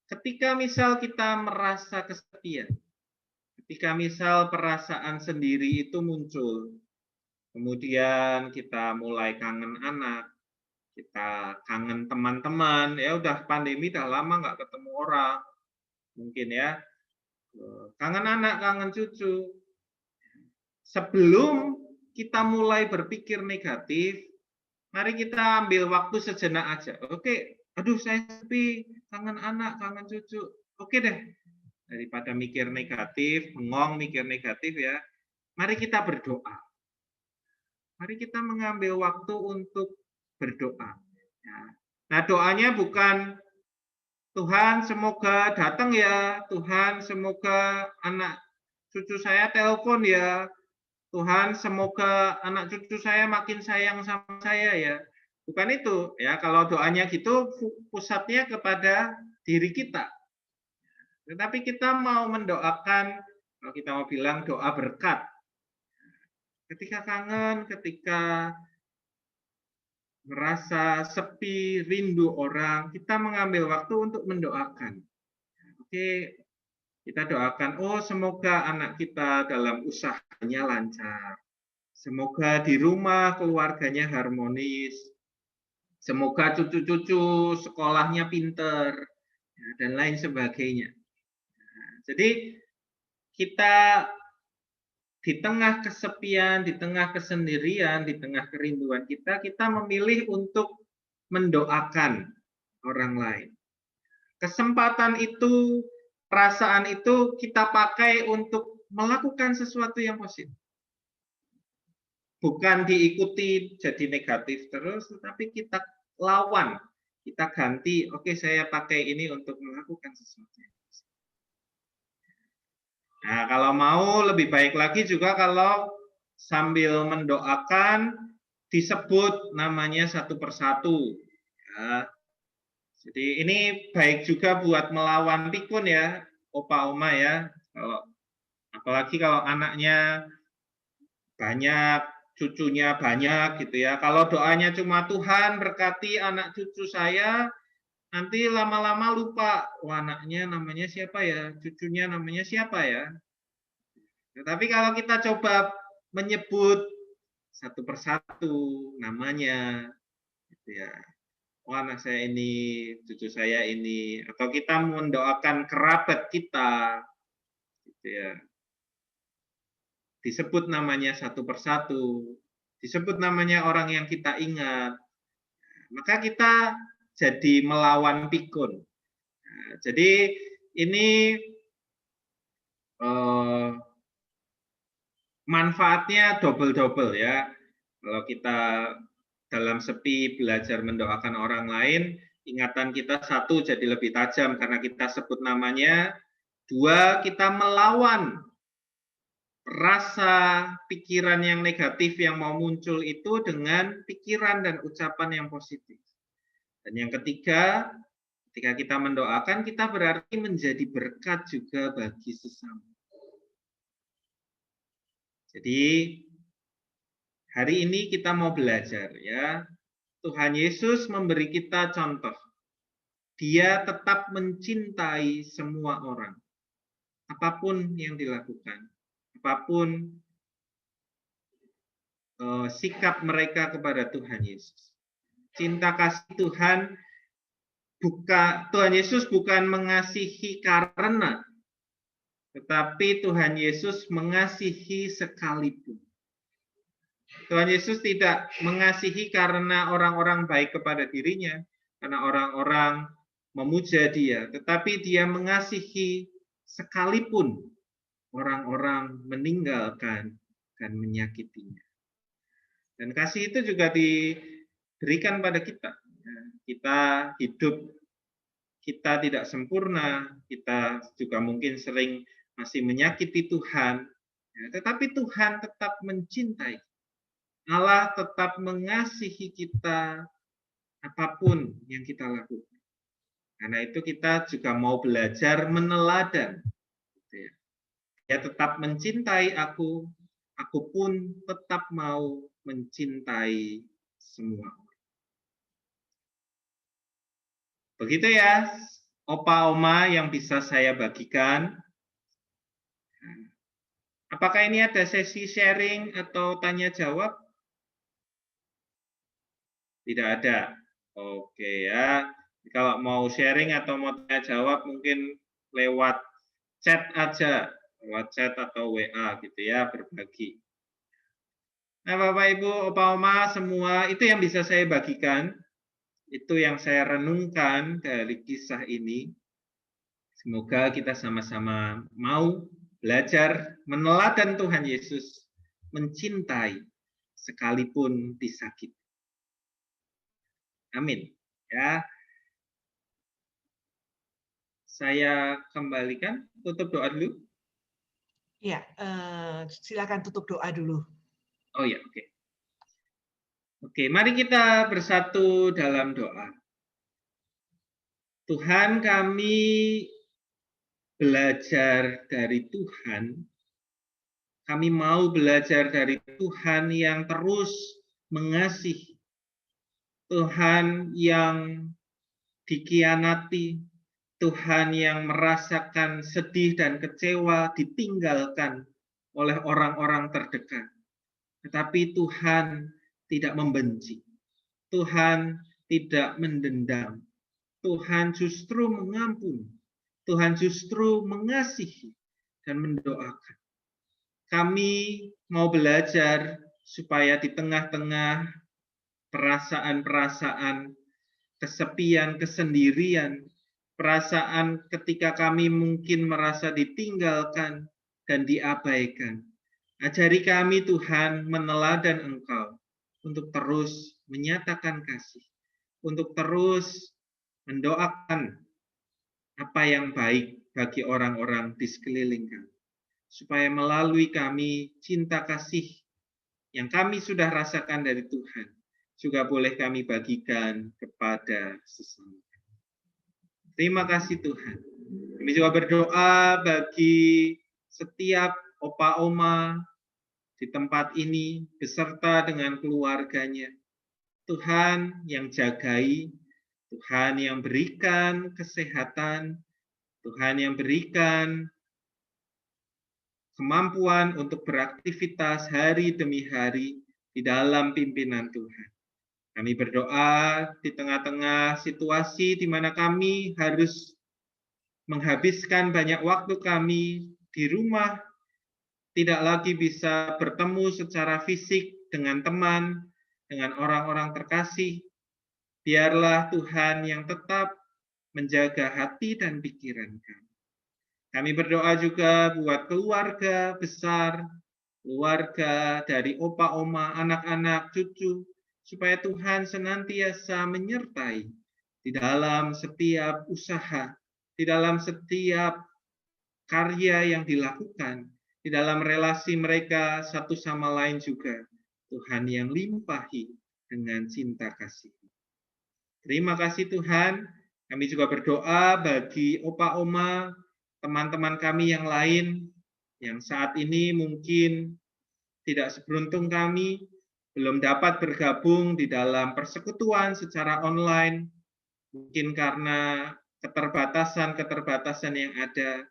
Ketika misal kita merasa kesepian, ketika misal perasaan sendiri itu muncul, kemudian kita mulai kangen anak, kita kangen teman-teman, ya udah pandemi dah lama nggak ketemu orang, mungkin ya, kangen anak, kangen cucu. Sebelum kita mulai berpikir negatif, mari kita ambil waktu sejenak aja. Oke, aduh saya sepi, kangen anak, kangen cucu. Oke deh, daripada mikir negatif, bengong mikir negatif ya, mari kita berdoa. Mari kita mengambil waktu untuk berdoa. Nah, doanya bukan Tuhan semoga datang ya, Tuhan semoga anak cucu saya telepon ya, Tuhan semoga anak cucu saya makin sayang sama saya ya. Bukan itu ya, kalau doanya gitu pusatnya kepada diri kita. Tetapi kita mau mendoakan, kalau kita mau bilang doa berkat. Ketika kangen, ketika merasa sepi, rindu orang, kita mengambil waktu untuk mendoakan. Oke, kita doakan, oh semoga anak kita dalam usahanya lancar. Semoga di rumah keluarganya harmonis. Semoga cucu-cucu sekolahnya pinter, dan lain sebagainya. Jadi kita di tengah kesepian, di tengah kesendirian, di tengah kerinduan kita memilih untuk mendoakan orang lain. Kesempatan itu, perasaan itu kita pakai untuk melakukan sesuatu yang positif. Bukan diikuti jadi negatif terus, tetapi kita lawan, kita ganti, oke saya pakai ini untuk melakukan sesuatu. Nah, kalau mau lebih baik lagi juga kalau sambil mendoakan disebut namanya satu persatu. Ya. Jadi ini baik juga buat melawan pikun ya, opa oma ya. Apalagi kalau anaknya banyak, cucunya banyak gitu ya. Kalau doanya cuma Tuhan berkati anak cucu saya, nanti lama-lama lupa, wah anaknya namanya siapa ya, cucunya namanya siapa ya. Tetapi kalau kita coba menyebut satu persatu namanya, gitu ya. Oh anak saya ini, cucu saya ini, atau kita mendoakan kerabat kita, gitu ya. Disebut namanya satu persatu, disebut namanya orang yang kita ingat, maka kita jadi melawan pikun. Nah, jadi ini manfaatnya double-double ya. Kalau kita dalam sepi belajar mendoakan orang lain, ingatan kita satu jadi lebih tajam karena kita sebut namanya. Dua, kita melawan rasa pikiran yang negatif yang mau muncul itu dengan pikiran dan ucapan yang positif. Dan yang ketiga, ketika kita mendoakan, kita berarti menjadi berkat juga bagi sesama. Jadi hari ini kita mau belajar ya. Tuhan Yesus memberi kita contoh. Dia tetap mencintai semua orang. Apapun yang dilakukan. Apapun sikap mereka kepada Tuhan Yesus. Cinta kasih Tuhan Yesus bukan mengasihi karena, tetapi Tuhan Yesus mengasihi sekalipun. Tuhan Yesus tidak mengasihi karena orang-orang baik kepada dirinya, karena orang-orang memuja dia, tetapi dia mengasihi sekalipun orang-orang meninggalkan dan menyakitinya. Dan kasih itu juga diberikan pada kita. Kita hidup, kita tidak sempurna, kita juga mungkin sering masih menyakiti Tuhan, tetapi Tuhan tetap mencintai. Allah tetap mengasihi kita apapun yang kita lakukan. Karena itu kita juga mau belajar meneladan. Dia tetap mencintai aku pun tetap mau mencintai semua. Begitu ya, opa oma yang bisa saya bagikan. Apakah ini ada sesi sharing atau tanya jawab? Tidak ada. Oke ya. Kalau mau sharing atau mau tanya jawab mungkin lewat chat aja. Lewat chat atau WA gitu ya, berbagi. Nah Bapak Ibu, Opa Oma semua, itu yang bisa saya bagikan. Itu yang saya renungkan dari kisah ini. Semoga kita sama-sama mau belajar meneladan Tuhan Yesus, mencintai sekalipun disakiti. Amin. Ya. Saya kembalikan, tutup doa dulu. Ya, silakan tutup doa dulu. Oh ya, oke. Oke, mari kita bersatu dalam doa. Tuhan, kami belajar dari Tuhan. Kami mau belajar dari Tuhan yang terus mengasihi. Tuhan yang dikhianati, Tuhan yang merasakan sedih dan kecewa ditinggalkan oleh orang-orang terdekat. Tetapi Tuhan tidak membenci. Tuhan tidak mendendam. Tuhan justru mengampuni. Tuhan justru mengasihi dan mendoakan. Kami mau belajar supaya di tengah-tengah perasaan-perasaan kesepian, kesendirian, perasaan ketika kami mungkin merasa ditinggalkan dan diabaikan. Ajari kami Tuhan meneladan Engkau untuk terus menyatakan kasih, untuk terus mendoakan apa yang baik bagi orang-orang di sekeliling kami. Supaya melalui kami cinta kasih yang kami sudah rasakan dari Tuhan, juga boleh kami bagikan kepada sesama. Terima kasih Tuhan. Kami juga berdoa bagi setiap opa oma di tempat ini beserta dengan keluarganya. Tuhan yang jagai, Tuhan yang berikan kesehatan, Tuhan yang berikan kemampuan untuk beraktivitas hari demi hari di dalam pimpinan Tuhan. Kami berdoa di tengah-tengah situasi di mana kami harus menghabiskan banyak waktu kami di rumah, tidak lagi bisa bertemu secara fisik dengan teman, dengan orang-orang terkasih. Biarlah Tuhan yang tetap menjaga hati dan pikiran kami. Kami berdoa juga buat keluarga besar, keluarga dari opa, oma, anak-anak, cucu, supaya Tuhan senantiasa menyertai di dalam setiap usaha, di dalam setiap karya yang dilakukan, di dalam relasi mereka satu sama lain juga. Tuhan yang limpahi dengan cinta kasih. Terima kasih Tuhan. Kami juga berdoa bagi opa, oma, teman-teman kami yang lain yang saat ini mungkin tidak seberuntung kami, belum dapat bergabung di dalam persekutuan secara online, mungkin karena keterbatasan-keterbatasan yang ada.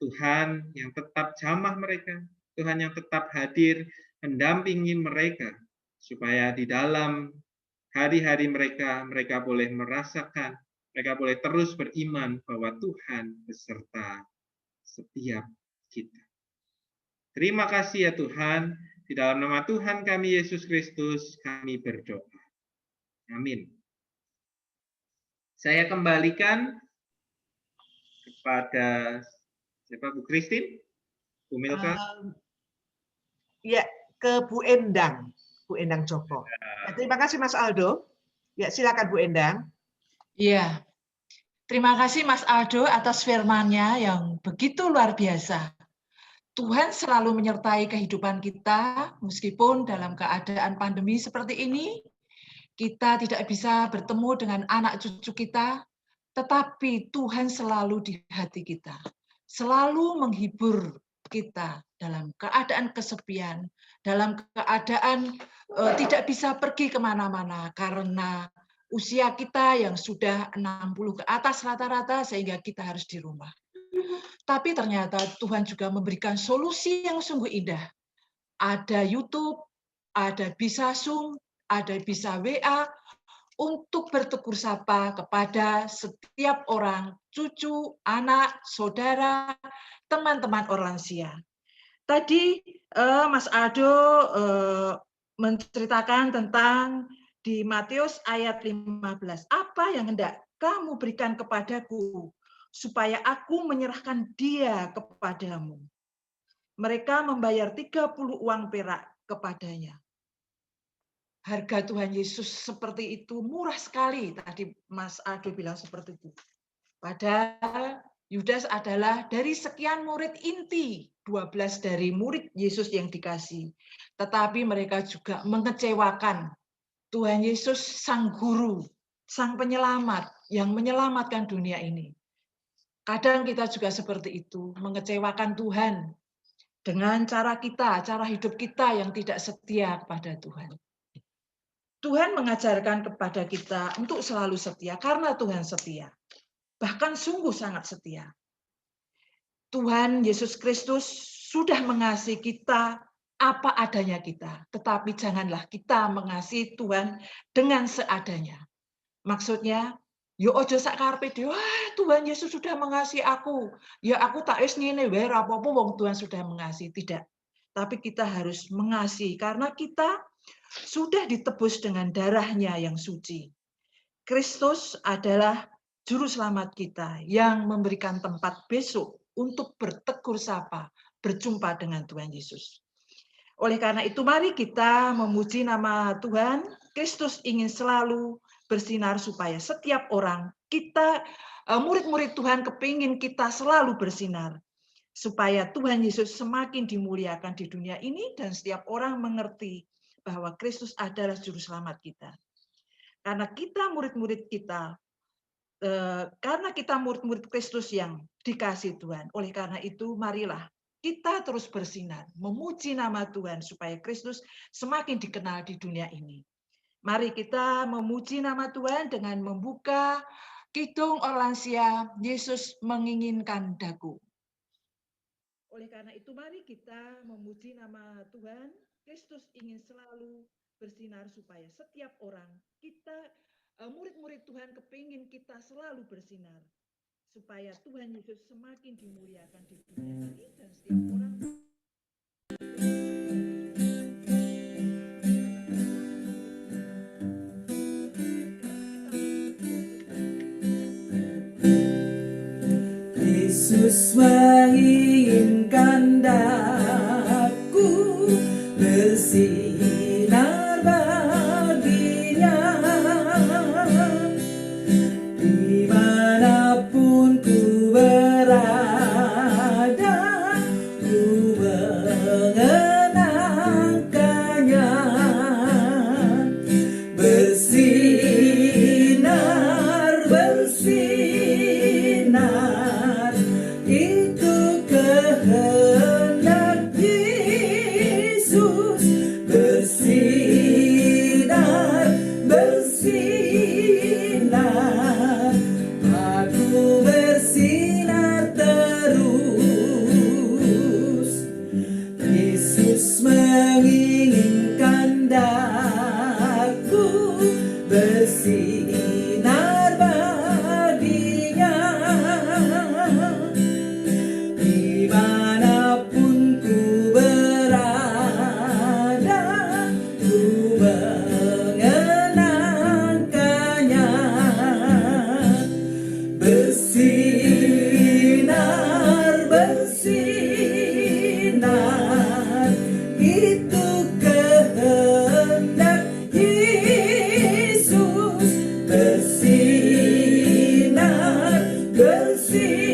Tuhan yang tetap jamah mereka, Tuhan yang tetap hadir mendampingi mereka, supaya di dalam hari-hari mereka, mereka boleh merasakan, mereka boleh terus beriman bahwa Tuhan beserta setiap kita. Terima kasih ya Tuhan, di dalam nama Tuhan kami Yesus Kristus kami berdoa. Amin. Saya kembalikan kepada siapa, Bu Christine? Bu Milka? Ya, ke Bu Endang Joko. Ya, terima kasih Mas Aldo. Ya, silakan Bu Endang. Iya, terima kasih Mas Aldo atas firman-Nya yang begitu luar biasa. Tuhan selalu menyertai kehidupan kita, meskipun dalam keadaan pandemi seperti ini, kita tidak bisa bertemu dengan anak cucu kita, tetapi Tuhan selalu di hati kita, selalu menghibur kita dalam keadaan kesepian, dalam keadaan tidak bisa pergi kemana-mana karena usia kita yang sudah 60 ke atas rata-rata sehingga kita harus di rumah. Tapi ternyata Tuhan juga memberikan solusi yang sungguh indah. Ada YouTube, ada bisa Zoom, ada bisa WA, untuk bertegur sapa kepada setiap orang, cucu, anak, saudara, teman-teman orang lansia. Tadi Mas Aldo menceritakan tentang di Matius ayat 15, apa yang hendak kamu berikan kepadaku, supaya aku menyerahkan dia kepadamu. Mereka membayar 30 uang perak kepadanya. Harga Tuhan Yesus seperti itu murah sekali. Tadi Mas Aldo bilang seperti itu. Padahal Yudas adalah dari sekian murid inti, 12 dari murid Yesus yang dikasih. Tetapi mereka juga mengecewakan Tuhan Yesus, Sang Guru, Sang Penyelamat yang menyelamatkan dunia ini. Kadang kita juga seperti itu, mengecewakan Tuhan dengan cara kita, cara hidup kita yang tidak setia kepada Tuhan. Tuhan mengajarkan kepada kita untuk selalu setia karena Tuhan setia. Bahkan sungguh sangat setia. Tuhan Yesus Kristus sudah mengasihi kita apa adanya kita, tetapi janganlah kita mengasihi Tuhan dengan seadanya. Maksudnya, yo ojo sak karepe dhewe, wah Tuhan Yesus sudah mengasihi aku. Ya aku tak wis ngene wae apa-apa wong Tuhan sudah mengasihi, tidak. Tapi kita harus mengasihi karena kita sudah ditebus dengan darah-Nya yang suci. Kristus adalah juru selamat kita yang memberikan tempat besok untuk bertegur sapa, berjumpa dengan Tuhan Yesus. Oleh karena itu, mari kita memuji nama Tuhan. Kristus ingin selalu bersinar supaya setiap orang, kita murid-murid Tuhan kepingin kita selalu bersinar. Supaya Tuhan Yesus semakin dimuliakan di dunia ini dan setiap orang mengerti bahwa Kristus adalah juru selamat kita. Karena kita murid-murid kita, karena kita murid-murid Kristus yang dikasih Tuhan. Oleh karena itu, marilah kita terus bersinar, memuji nama Tuhan supaya Kristus semakin dikenal di dunia ini. Mari kita memuji nama Tuhan dengan membuka Kidung Orlansia, Yesus menginginkan daku. Oleh karena itu, mari kita memuji nama Tuhan. Kristus ingin selalu bersinar supaya setiap orang, kita murid-murid Tuhan kepingin kita selalu bersinar. Supaya Tuhan Yesus semakin dimuliakan di dunia ini dan setiap orang. Yesus menginginkan daku bersinar baginya, dimanapun ku berada, ku mengenangkannya, bersinar, bersinar, itu kehendak Yesus, bersinar, bersinar, aku bersinar terus. Yesus menginginkan daku bersinar baginya, dimanapun ku berada, ku mengenangkannya, bersinar, bersinar, itu kehendak Yesus, bersinar, bersinar,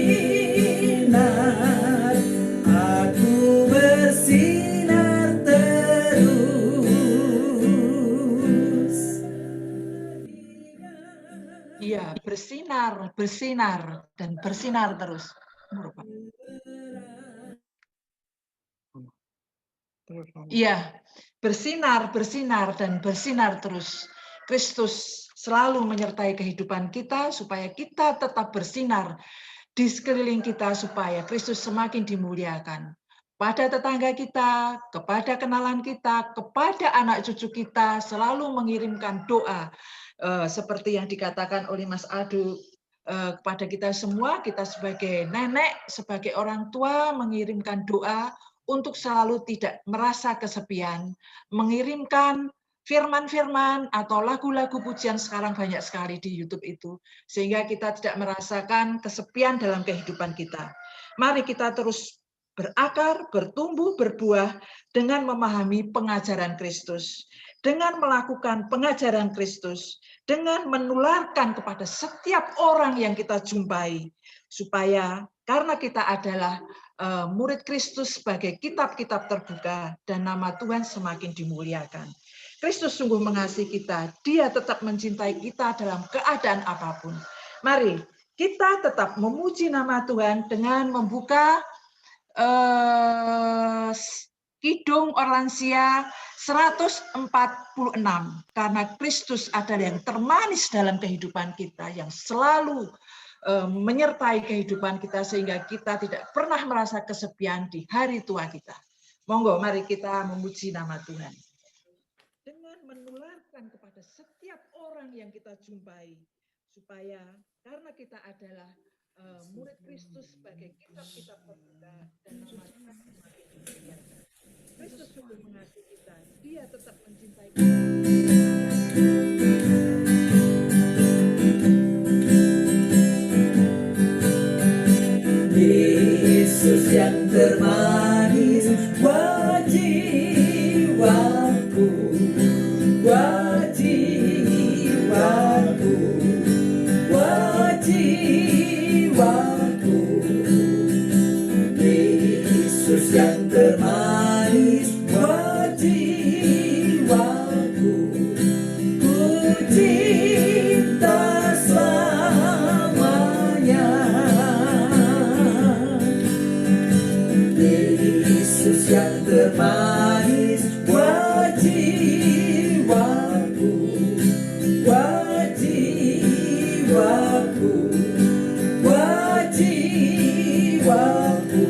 aku bersinar terus. Iya, bersinar, bersinar, dan bersinar terus. Iya, bersinar, bersinar, dan bersinar terus. Kristus selalu menyertai kehidupan kita supaya kita tetap bersinar di sekeliling kita supaya Kristus semakin dimuliakan. Pada tetangga kita, kepada kenalan kita, kepada anak cucu kita, selalu mengirimkan doa. Seperti yang dikatakan oleh Mas Aldo, kepada kita semua, kita sebagai nenek, sebagai orang tua, mengirimkan doa untuk selalu tidak merasa kesepian, mengirimkan firman-firman atau lagu-lagu pujian sekarang banyak sekali di YouTube itu, sehingga kita tidak merasakan kesepian dalam kehidupan kita. Mari kita terus berakar, bertumbuh, berbuah dengan memahami pengajaran Kristus, dengan melakukan pengajaran Kristus, dengan menularkan kepada setiap orang yang kita jumpai supaya karena kita adalah murid Kristus sebagai kitab-kitab terbuka dan nama Tuhan semakin dimuliakan. Kristus sungguh mengasihi kita, Dia tetap mencintai kita dalam keadaan apapun. Mari kita tetap memuji nama Tuhan dengan membuka Kidung Orlansia 146, karena Kristus adalah yang termanis dalam kehidupan kita, yang selalu menyertai kehidupan kita sehingga kita tidak pernah merasa kesepian di hari tua kita. Monggo, mari kita memuji nama Tuhan. Dengan menularkan kepada setiap orang yang kita jumpai, supaya karena kita adalah murid Kristus sebagai kitab-kitab terbuka dan nama Tuhan semakin dimuliakan. Kristus sungguh mengasihi kita, Dia tetap mencintai kita. Yesus yang termanis buat jiwaku, buat jiwaku, buat jiwaku. Yesus yang termanis buat jiwaku, ku cinta selamanya. Yesus yang termanis buat jiwaku, buat jiwaku, buat jiwaku.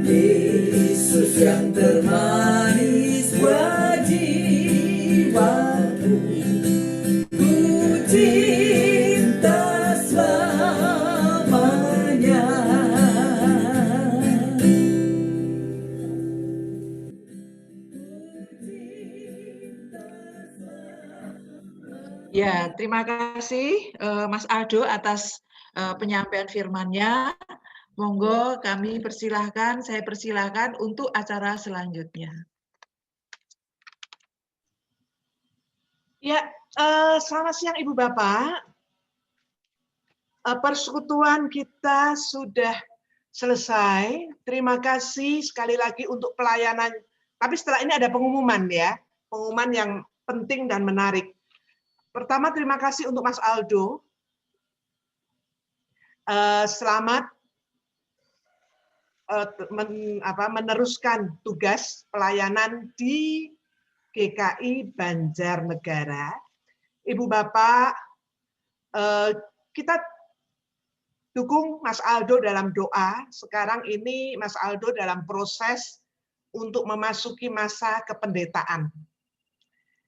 Yesus yang termanis buat jiwaku, ku cinta selamanya. Ya, terima kasih Mas Aldo atas penyampaian firman-Nya. Monggo kami persilahkan, saya persilahkan untuk acara selanjutnya. Ya, selamat siang Ibu Bapak. Persekutuan kita sudah selesai. Terima kasih sekali lagi untuk pelayanan. Tapi setelah ini ada pengumuman ya, pengumuman yang penting dan menarik. Pertama, terima kasih untuk Mas Aldo. Selamat meneruskan tugas pelayanan di GKI Banjarnegara. Ibu Bapak, kita dukung Mas Aldo dalam doa. Sekarang ini Mas Aldo dalam proses untuk memasuki masa kependetaan.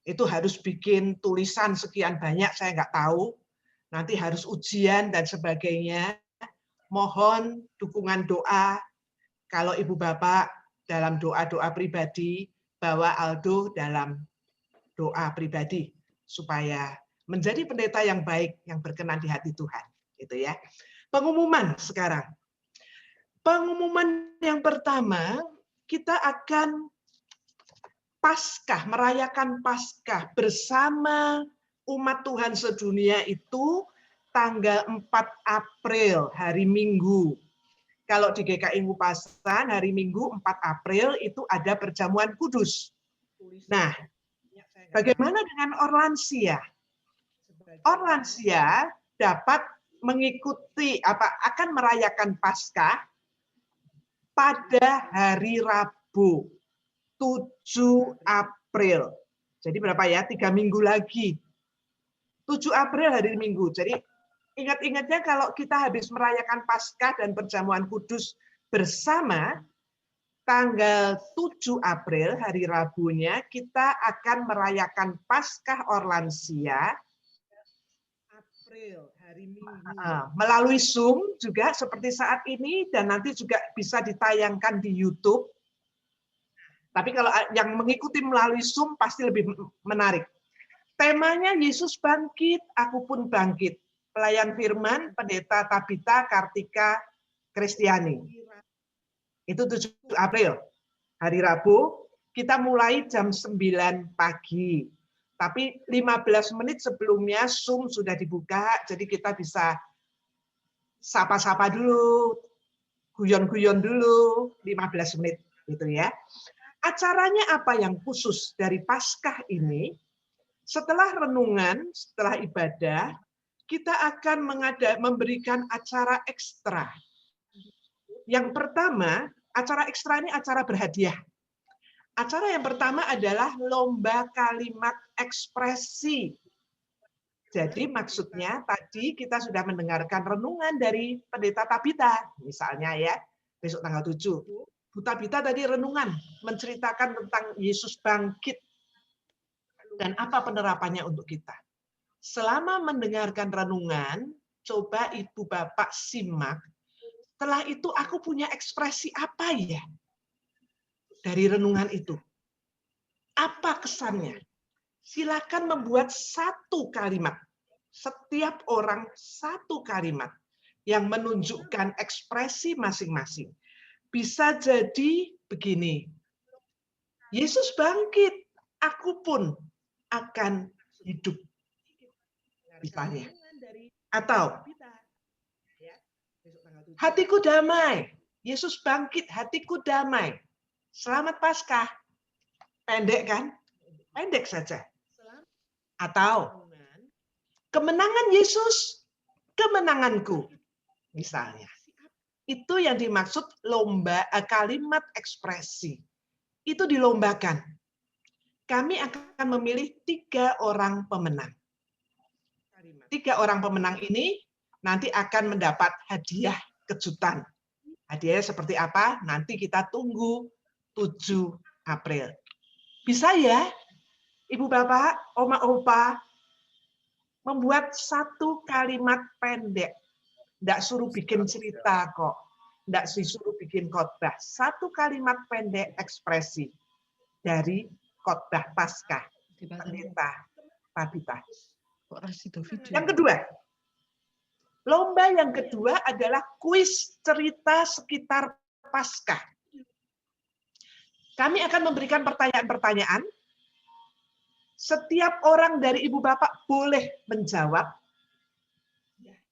Itu harus bikin tulisan sekian banyak, saya nggak tahu. Nanti harus ujian dan sebagainya. Mohon dukungan doa. Kalau Ibu Bapak dalam doa-doa pribadi, bawa Aldo dalam doa pribadi supaya menjadi pendeta yang baik, yang berkenan di hati Tuhan. Gitu ya. Pengumuman sekarang. Pengumuman yang pertama, kita akan Paskah, merayakan Paskah bersama umat Tuhan sedunia itu tanggal 4 April, hari Minggu. Kalau di GKI Ngupasan, hari Minggu 4 April itu ada perjamuan kudus. Nah, bagaimana dengan Orlansia? Orlansia dapat mengikuti akan merayakan Paskah pada hari Rabu 7 April. Jadi berapa ya? 3 minggu lagi. 7 April hari Minggu. Jadi ingat-ingatnya kalau kita habis merayakan Paskah dan perjamuan kudus bersama, tanggal 7 April hari Rabunya kita akan merayakan Paskah Orlansia April hari Minggu. Melalui Zoom juga seperti saat ini dan nanti juga bisa ditayangkan di YouTube. Tapi kalau yang mengikuti melalui Zoom pasti lebih menarik. Temanya Yesus bangkit, aku pun bangkit. Pelayan firman, Pendeta Tabita Kartika Kristiani. Itu 7 April. Hari Rabu, kita mulai jam 9 pagi. Tapi 15 menit sebelumnya Zoom sudah dibuka, jadi kita bisa sapa-sapa dulu, guyon-guyon dulu 15 menit gitu ya. Acaranya apa yang khusus dari Paskah ini? Setelah renungan, setelah ibadah, kita akan memberikan acara ekstra. Yang pertama, acara ekstra ini acara berhadiah. Acara yang pertama adalah lomba kalimat ekspresi. Jadi maksudnya tadi kita sudah mendengarkan renungan dari Pendeta Tabita, misalnya ya, besok tanggal 7. Bu Tabita tadi renungan menceritakan tentang Yesus bangkit dan apa penerapannya untuk kita. Selama mendengarkan renungan, coba Ibu Bapak simak. Setelah itu aku punya ekspresi apa ya dari renungan itu? Apa kesannya? Silakan membuat satu kalimat. Setiap orang satu kalimat yang menunjukkan ekspresi masing-masing. Bisa jadi begini. Yesus bangkit, aku pun akan hidup. Misalnya. Atau hatiku damai. Yesus bangkit, hatiku damai. Selamat Paskah. Pendek kan? Pendek saja. Atau kemenangan Yesus, kemenanganku. Misalnya. Itu yang dimaksud lomba kalimat ekspresi. Itu dilombakan. Kami akan memilih 3 orang pemenang. 3 orang pemenang ini nanti akan mendapat hadiah kejutan. Hadiahnya seperti apa? Nanti kita tunggu 7 April. Bisa ya, Ibu Bapak, Oma Opa, membuat satu kalimat pendek. Tidak suruh bikin cerita kok. Tidak disuruh bikin khotbah. Satu kalimat pendek ekspresi dari khotbah Paskah. Pendeta Tabita. Yang kedua, lomba yang kedua adalah kuis cerita sekitar Paskah. Kami akan memberikan pertanyaan-pertanyaan. Setiap orang dari Ibu Bapak boleh menjawab.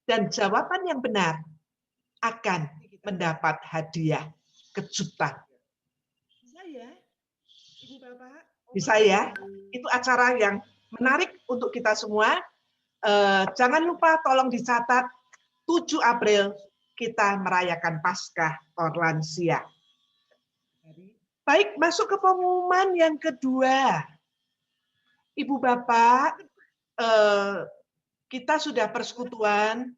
Dan jawaban yang benar akan mendapat hadiah kejutan. Bisa ya, Ibu Bapak? Bisa ya? Itu acara yang menarik untuk kita semua. Jangan lupa tolong dicatat 7 April kita merayakan Paskah Orlansia. Baik, masuk ke pengumuman yang kedua. Ibu Bapak, kita sudah persekutuan,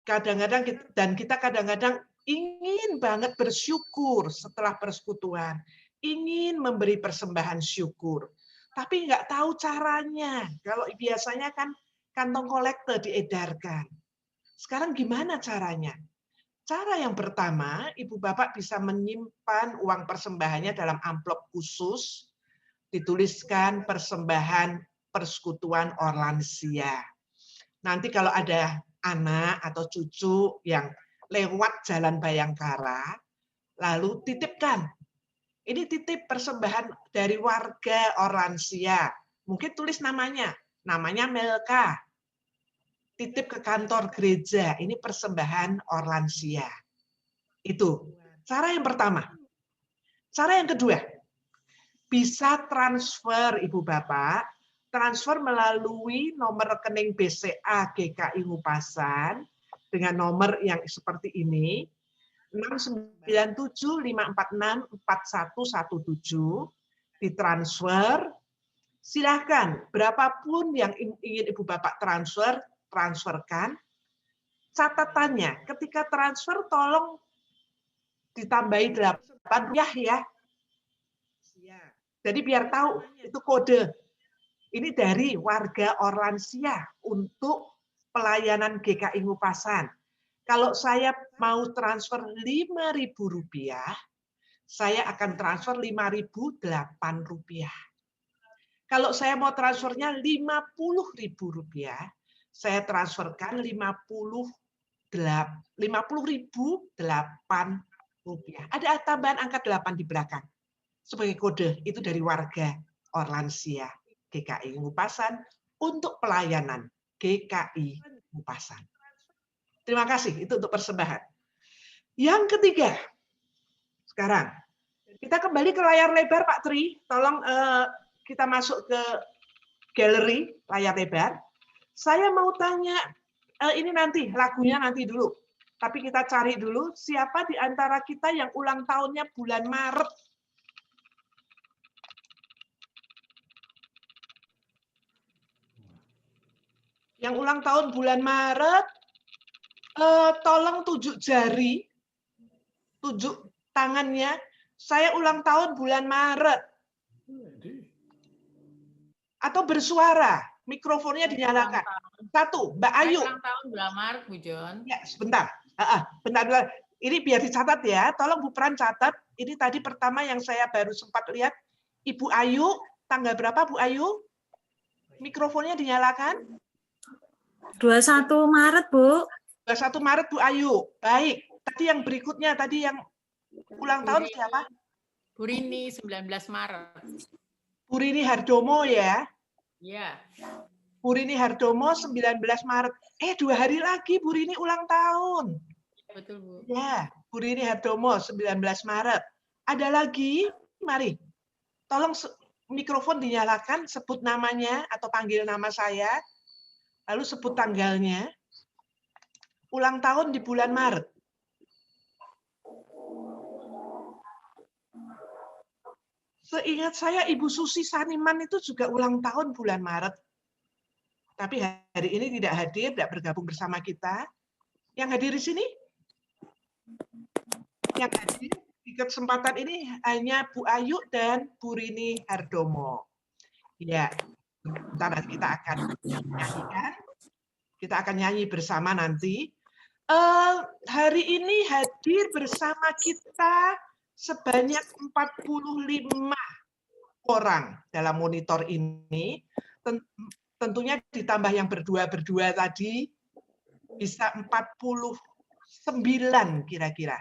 kita kadang-kadang ingin banget bersyukur setelah persekutuan, ingin memberi persembahan syukur, tapi nggak tahu caranya. Kalau biasanya kan kantong kolektor diedarkan. Sekarang gimana caranya? Cara yang pertama, Ibu Bapak bisa menyimpan uang persembahannya dalam amplop khusus, dituliskan persembahan persekutuan Orlansia. Nanti kalau ada anak atau cucu yang lewat Jalan Bayangkara, lalu titipkan. Ini titip persembahan dari warga Orlansia. Mungkin tulis namanya Melka. Titip ke kantor gereja, ini persembahan Orlansia. Itu cara yang pertama. Cara yang kedua, bisa transfer Ibu Bapak, transfer melalui nomor rekening BCA GKI Ngupasan dengan nomor yang seperti ini, 697-546-4117, ditransfer. Silahkan, berapapun yang ingin Ibu Bapak transfer, transferkan. Catatannya, ketika transfer tolong ditambahi 8 ya. Jadi biar tahu itu kode. Ini dari warga Orlansia untuk pelayanan GKI Ngupasan. Kalau saya mau transfer Rp5.000, saya akan transfer Rp5.008. Kalau saya mau transfernya Rp50.000, saya transferkan Rp50.008. Ada tambahan angka 8 di belakang. Sebagai kode, itu dari warga Orlansia GKI Ngupasan untuk pelayanan GKI Ngupasan. Terima kasih, itu untuk persembahan. Yang ketiga, sekarang kita kembali ke layar lebar Pak Tri. Tolong kita masuk ke galeri layar lebar. Saya mau tanya, ini nanti lagunya nanti dulu. Tapi kita cari dulu siapa di antara kita yang ulang tahunnya bulan Maret. Yang ulang tahun bulan Maret, tolong tunjuk jari, tunjuk tangannya. Saya ulang tahun bulan Maret. Atau bersuara, mikrofonnya dinyalakan. Satu, Mbak Ayu. Ulang tahun bulan Maret, Bu Jon. Ya, sebentar. Bentar. Ini biar dicatat ya. Tolong Bu Pran catat. Ini tadi pertama yang saya baru sempat lihat. Ibu Ayu, tanggal berapa Bu Ayu? Mikrofonnya dinyalakan. 21 Maret, Bu. 21 Maret, Bu Ayu. Baik. Tadi yang berikutnya, tadi yang ulang tahun siapa? Bu Rini, 19 Maret. Bu Rini Hardomo ya. Iya. Bu Rini Hardomo 19 Maret. 2 hari lagi Bu Rini ulang tahun. Betul, Bu. Ya, Bu Rini Hardomo 19 Maret. Ada lagi? Mari. Tolong mikrofon dinyalakan, sebut namanya atau panggil nama saya. Lalu sebut tanggalnya. Ulang tahun di bulan Maret. Seingat saya Ibu Susi Saniman itu juga ulang tahun bulan Maret. Tapi hari ini tidak hadir, tidak bergabung bersama kita. Yang hadir di sini? Yang hadir di kesempatan ini hanya Bu Ayu dan Bu Rini Hardomo. Ya, ntar kita akan nyanyikan. Kita akan nyanyi bersama nanti. Hari ini hadir bersama kita sebanyak 45 orang dalam monitor ini. Tentunya ditambah yang berdua-berdua tadi, bisa 49 kira-kira.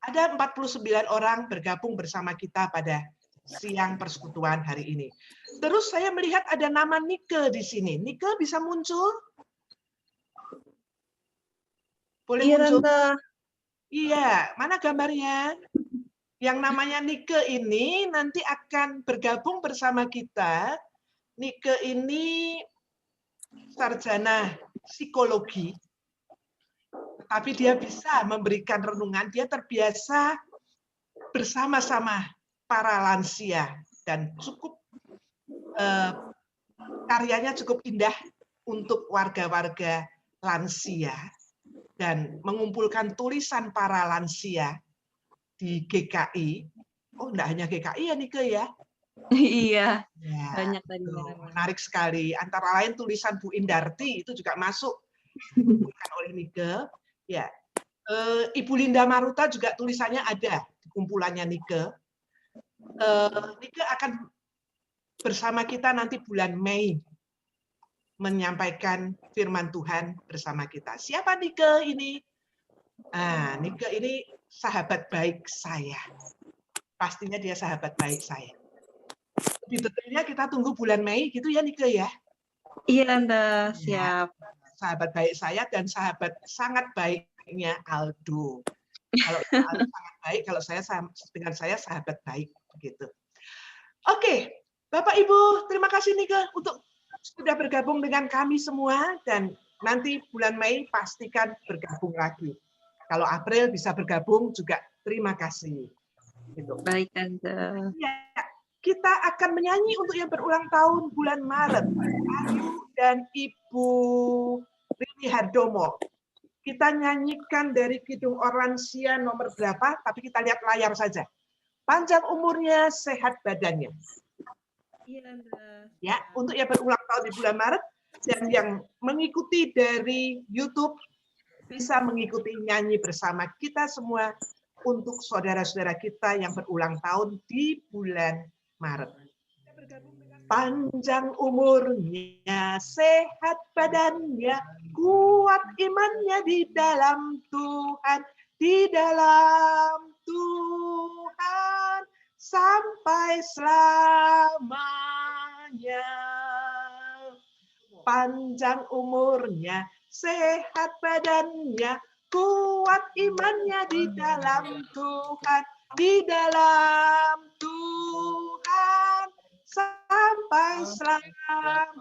Ada 49 orang bergabung bersama kita pada siang persekutuan hari ini. Terus saya melihat ada nama Nike di sini. Nike bisa muncul? Boleh muncul? Iya, mana gambarnya? Yang namanya Nike ini nanti akan bergabung bersama kita. Nike ini sarjana psikologi, tapi dia bisa memberikan renungan. Dia terbiasa bersama-sama para lansia dan cukup karyanya cukup indah untuk warga-warga lansia dan mengumpulkan tulisan para lansia di GKI. Oh, enggak hanya GKI ya Nike ya? Iya, Ya, banyak tadi. menarik sekali. Antara lain tulisan Bu Indarti itu juga masuk dikumpulkan oleh Nike. Ya, Ibu Linda Maruta juga tulisannya ada di kumpulannya Nike. Nike akan bersama kita nanti bulan Mei menyampaikan firman Tuhan bersama kita. Siapa Nike ini? Nike ini sahabat baik saya. Pastinya dia sahabat baik saya. Lebih detailnya kita tunggu bulan Mei gitu ya Nike ya. Iya Tante, siap. Sahabat baik saya dan sahabat sangat baiknya Aldo. Kalau Aldo sangat baik, kalau saya dengan saya sahabat baik begitu. Oke, Bapak Ibu, terima kasih Nike untuk sudah bergabung dengan kami semua dan nanti bulan Mei pastikan bergabung lagi. Kalau April bisa bergabung juga terima kasih. Gitu. Baik Tante. Ya, kita akan menyanyi untuk yang berulang tahun bulan Maret, Ayu dan Ibu Rini Hardomo. Kita nyanyikan dari Kidung Orlansia nomor berapa, tapi kita lihat layar saja. Panjang umurnya, sehat badannya. Iya Tante. Ya, untuk yang berulang tahun di bulan Maret dan yang mengikuti dari YouTube bisa mengikuti nyanyi bersama kita semua untuk saudara-saudara kita yang berulang tahun di bulan Maret. Panjang umurnya, sehat badannya, kuat imannya di dalam Tuhan, di dalam Tuhan sampai selamanya. Panjang umurnya, sehat badannya, kuat imannya di dalam Tuhan, di dalam Tuhan sampai selamanya.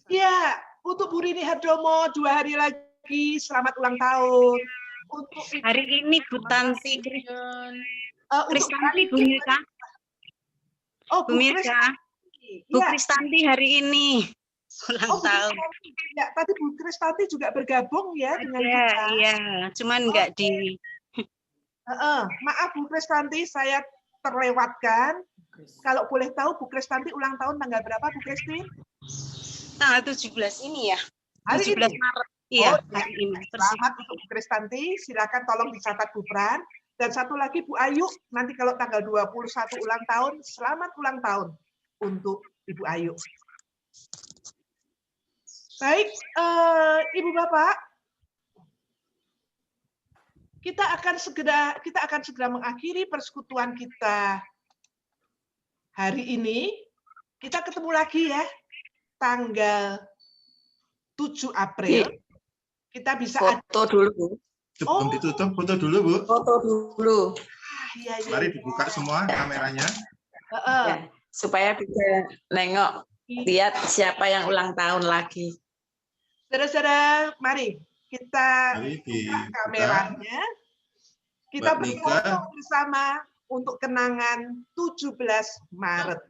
Ya, untuk Bu Rini Hardomo 2 hari lagi selamat ulang tahun. Untuk Hari ini Bu Tanti Kristanti, Bu Mirka. Oh, Bu Mirka. Bu Kristanti hari ini ulang tahun. Ya, tadi Bu Kristanti juga bergabung ya dengan kita. Iya, cuman enggak di. Maaf Bu Kristanti, saya terlewatkan. Kalau boleh tahu Bu Kristanti ulang tahun tanggal berapa Bu Kristi? Tanggal 17 ini ya. Hari 17 ini? Maret. Iya, hari ini. Selamat untuk Bu Kristanti, silakan tolong dicatat Bu Pran. Dan satu lagi Bu Ayu, nanti kalau tanggal 21 ulang tahun, selamat ulang tahun untuk Ibu Ayu. Baik, Ibu Bapak, kita akan segera mengakhiri persekutuan kita hari ini. Kita ketemu lagi ya, tanggal 7 April. Kita bisa foto dulu. Sebelum ditutup, foto dulu, Bu. Foto dulu. Iya. Mari dibuka semua kameranya. Ya, supaya bisa nengok, lihat siapa yang ulang tahun lagi. Saudara-saudara, mari kita buka kameranya. Kita berfoto bersama untuk kenangan 17 Maret.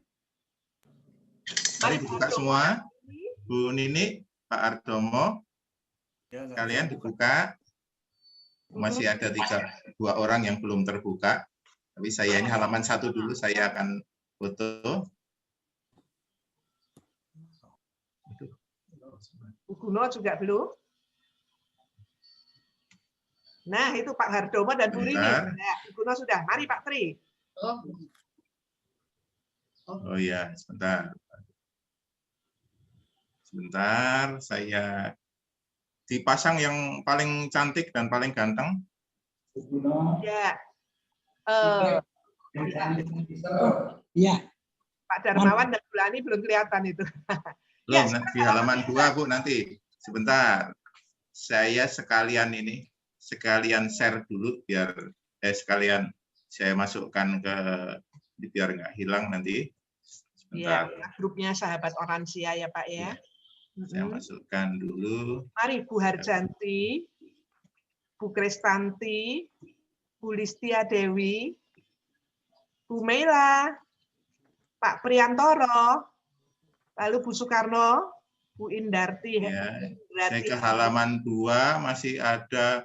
Mari dibuka semua. Bu Nini, Pak Ardomo, kalian dibuka. Masih ada 2 orang yang belum terbuka. Tapi saya ini halaman 1 dulu, saya akan foto. Bu Guno juga belum. Nah, itu Pak Hardomo dan Bu Rini. Nah, Bu Guno sudah. Mari Pak Tri. Oh iya, sebentar. Sebentar, saya dipasang yang paling cantik dan paling ganteng. Ya. Ya. Pak Darmawan dan Bulani belum kelihatan itu. Belum, di halaman 2, Bu, nanti. Sebentar. Saya sekalian share dulu biar sekalian saya masukkan ke biar nggak hilang nanti. Sebentar. Ya, grupnya Sahabat Oransia ya, Pak ya. Saya masukkan dulu. Mari Bu Harjanti, Bu Kristanti, Bu Listia Dewi, Bu Mela, Pak Priantoro, lalu Bu Soekarno, Bu Indarti. Ya, saya ke halaman 2 masih ada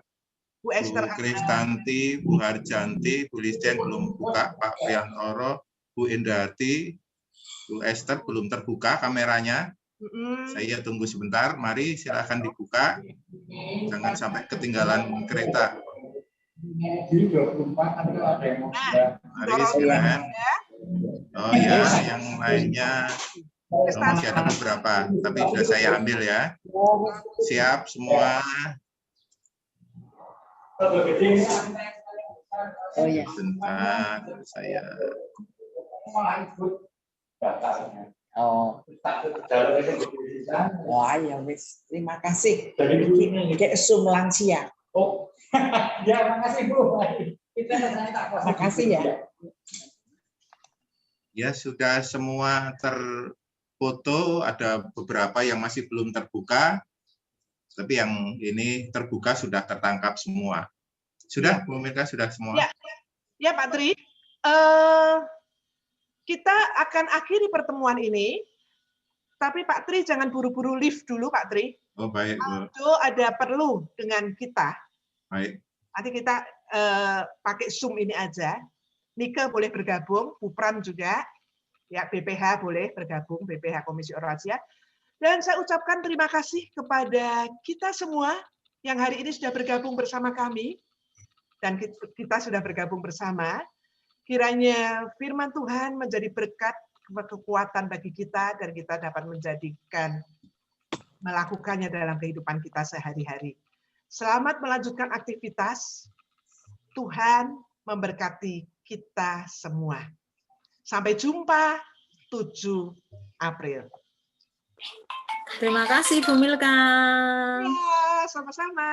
Bu Esther Kristanti, Bu Harjanti, Bu Listia yang belum buka, Pak Priantoro, Bu Indarti, Bu Esther belum terbuka kameranya. Saya tunggu sebentar. Mari silakan dibuka. Jangan sampai ketinggalan kereta. Mari silakan. Oh ya, yang lainnya masih ada beberapa, tapi sudah saya ambil ya. Siap semua. Oh ya. Sebentar, saya. Oh. Wah, ya wis. Terima kasih. Kayak Zoom lansia. Oh. Ya, makasih Bu. Makasih ya. Ya, sudah semua terfoto, ada beberapa yang masih belum terbuka. Tapi yang ini terbuka sudah tertangkap semua. Sudah, Bu Mirka, sudah semua? Ya, Pak Tri. Kita akan akhiri pertemuan ini, tapi Pak Tri jangan buru-buru live dulu, Pak Tri. Oh, baik, Bu. Aldo ada perlu dengan kita. Baik. Nanti kita pakai Zoom ini aja. Nike boleh bergabung, Bu Pram juga, ya BPH boleh bergabung, BPH Komisi Oransia. Dan saya ucapkan terima kasih kepada kita semua yang hari ini sudah bergabung bersama kami, dan kita sudah bergabung bersama. Kiranya firman Tuhan menjadi berkat, kekuatan bagi kita, dan kita dapat melakukannya dalam kehidupan kita sehari-hari. Selamat melanjutkan aktivitas. Tuhan memberkati kita semua. Sampai jumpa 7 April. Terima kasih Bu Milka. Ya, sama-sama.